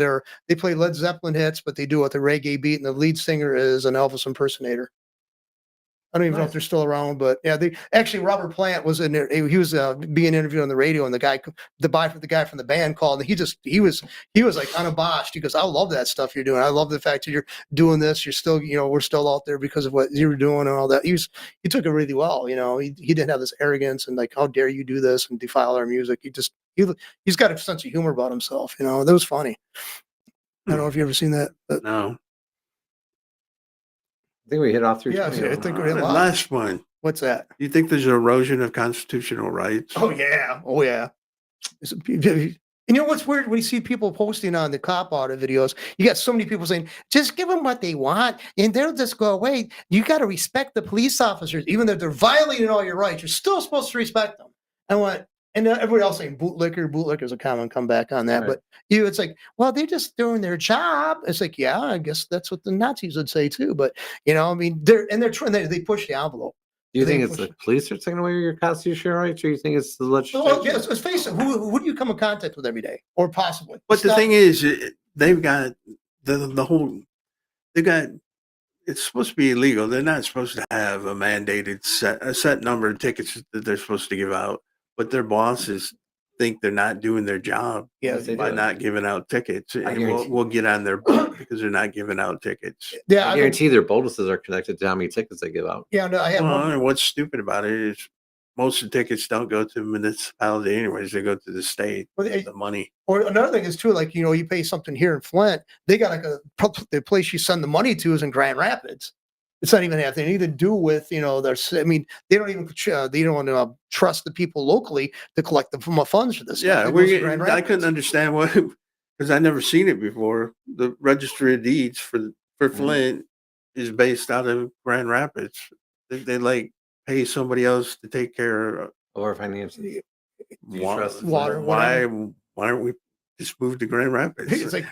They play Led Zeppelin hits, but they do it with a reggae beat, and the lead singer is an Elvis impersonator. I don't even know if they're still around, but yeah, Robert Plant was in there. He was being interviewed on the radio, and the guy from the band called, and he was like unabashed. He goes, "I love that stuff you're doing. I love the fact that you're doing this. You're still, we're still out there because of what you were doing and all that." He took it really well. He didn't have this arrogance and like, "How dare you do this and defile our music?" He's got a sense of humor about himself. That was funny. I don't know if you ever seen that. But. No. I think we hit off through. Yeah, I think we hit a lot. Last one. What's that? You think there's an erosion of constitutional rights? Oh yeah. You know what's weird? When you see people posting on the cop audit videos, you got so many people saying, "Just give them what they want, and they'll just go away." You got to respect the police officers, even though they're violating all your rights. You're still supposed to respect them. And what? And everybody else saying bootlicker is a common comeback on that. Right. But it's like, well, they're just doing their job. It's like, yeah, I guess that's what the Nazis would say too. But I mean, they're trying. They push the envelope. Do you They think it's the police are taking away your constitutional rights, or you think it's the legislature? Well, yes, let's face it. Who do you come in contact with every day, or possibly? But the thing is, they've got the whole. They've got. It's supposed to be illegal. They're not supposed to have a mandated set number of tickets that they're supposed to give out. But their bosses think they're not doing their job by not giving out tickets. And we'll get on their butt because they're not giving out tickets. Yeah, I guarantee their bonuses are connected to how many tickets they give out. Yeah, no, I have one. And what's stupid about it is most of the tickets don't go to the municipality anyways. They go to the state, the money. Or another thing is too, like, you pay something here in Flint, they got like the place you send the money to is in Grand Rapids. It's not even anything to do with, I mean, they don't even, they don't want to trust the people locally to collect the funds for this. Yeah, I couldn't understand why, because I never seen it before. The registry of deeds for Flint is based out of Grand Rapids. They like pay somebody else to take care of our finances. Water. Why aren't we just move to Grand Rapids? It's like,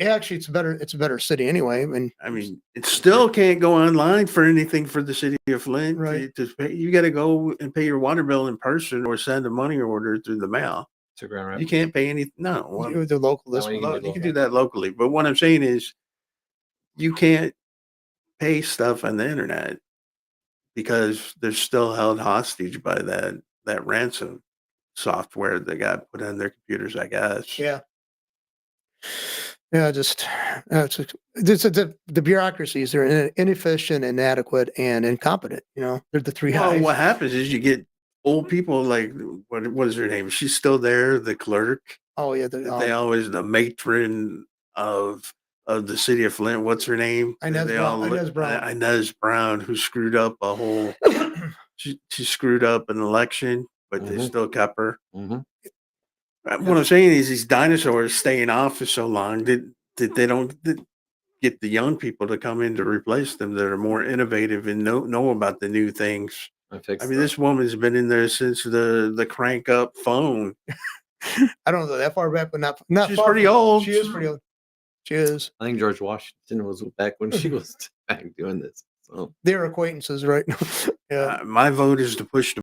actually, it's a better city anyway. I mean, it still can't go online for anything for the city of Flint. Right. You got to go and pay your water bill in person or send a money order through the mail. To Grand Rapids. You can't pay any. No, the local. You can do that locally. But what I'm saying is, you can't pay stuff on the internet because they're still held hostage by that ransom software that got put on their computers, I guess. Yeah. Yeah, the bureaucracies are inefficient, inadequate, and incompetent. They're the three. Well, what happens is you get old people like what is her name? She's still there, the clerk. Oh yeah, the matron of the city of Flint. What's her name? Inez Brown, who screwed up a whole. she screwed up an election, but they still kept her. What I'm saying is these dinosaurs stay in office so long that they don't get the young people to come in to replace them that are more innovative and know about the new things. I mean, this woman's been in there since the crank up phone. I don't know that far back, but not. She's pretty old. She is pretty old. She is. I think George Washington was back when she was back doing this. So they're acquaintances, right? Yeah. My vote is to push the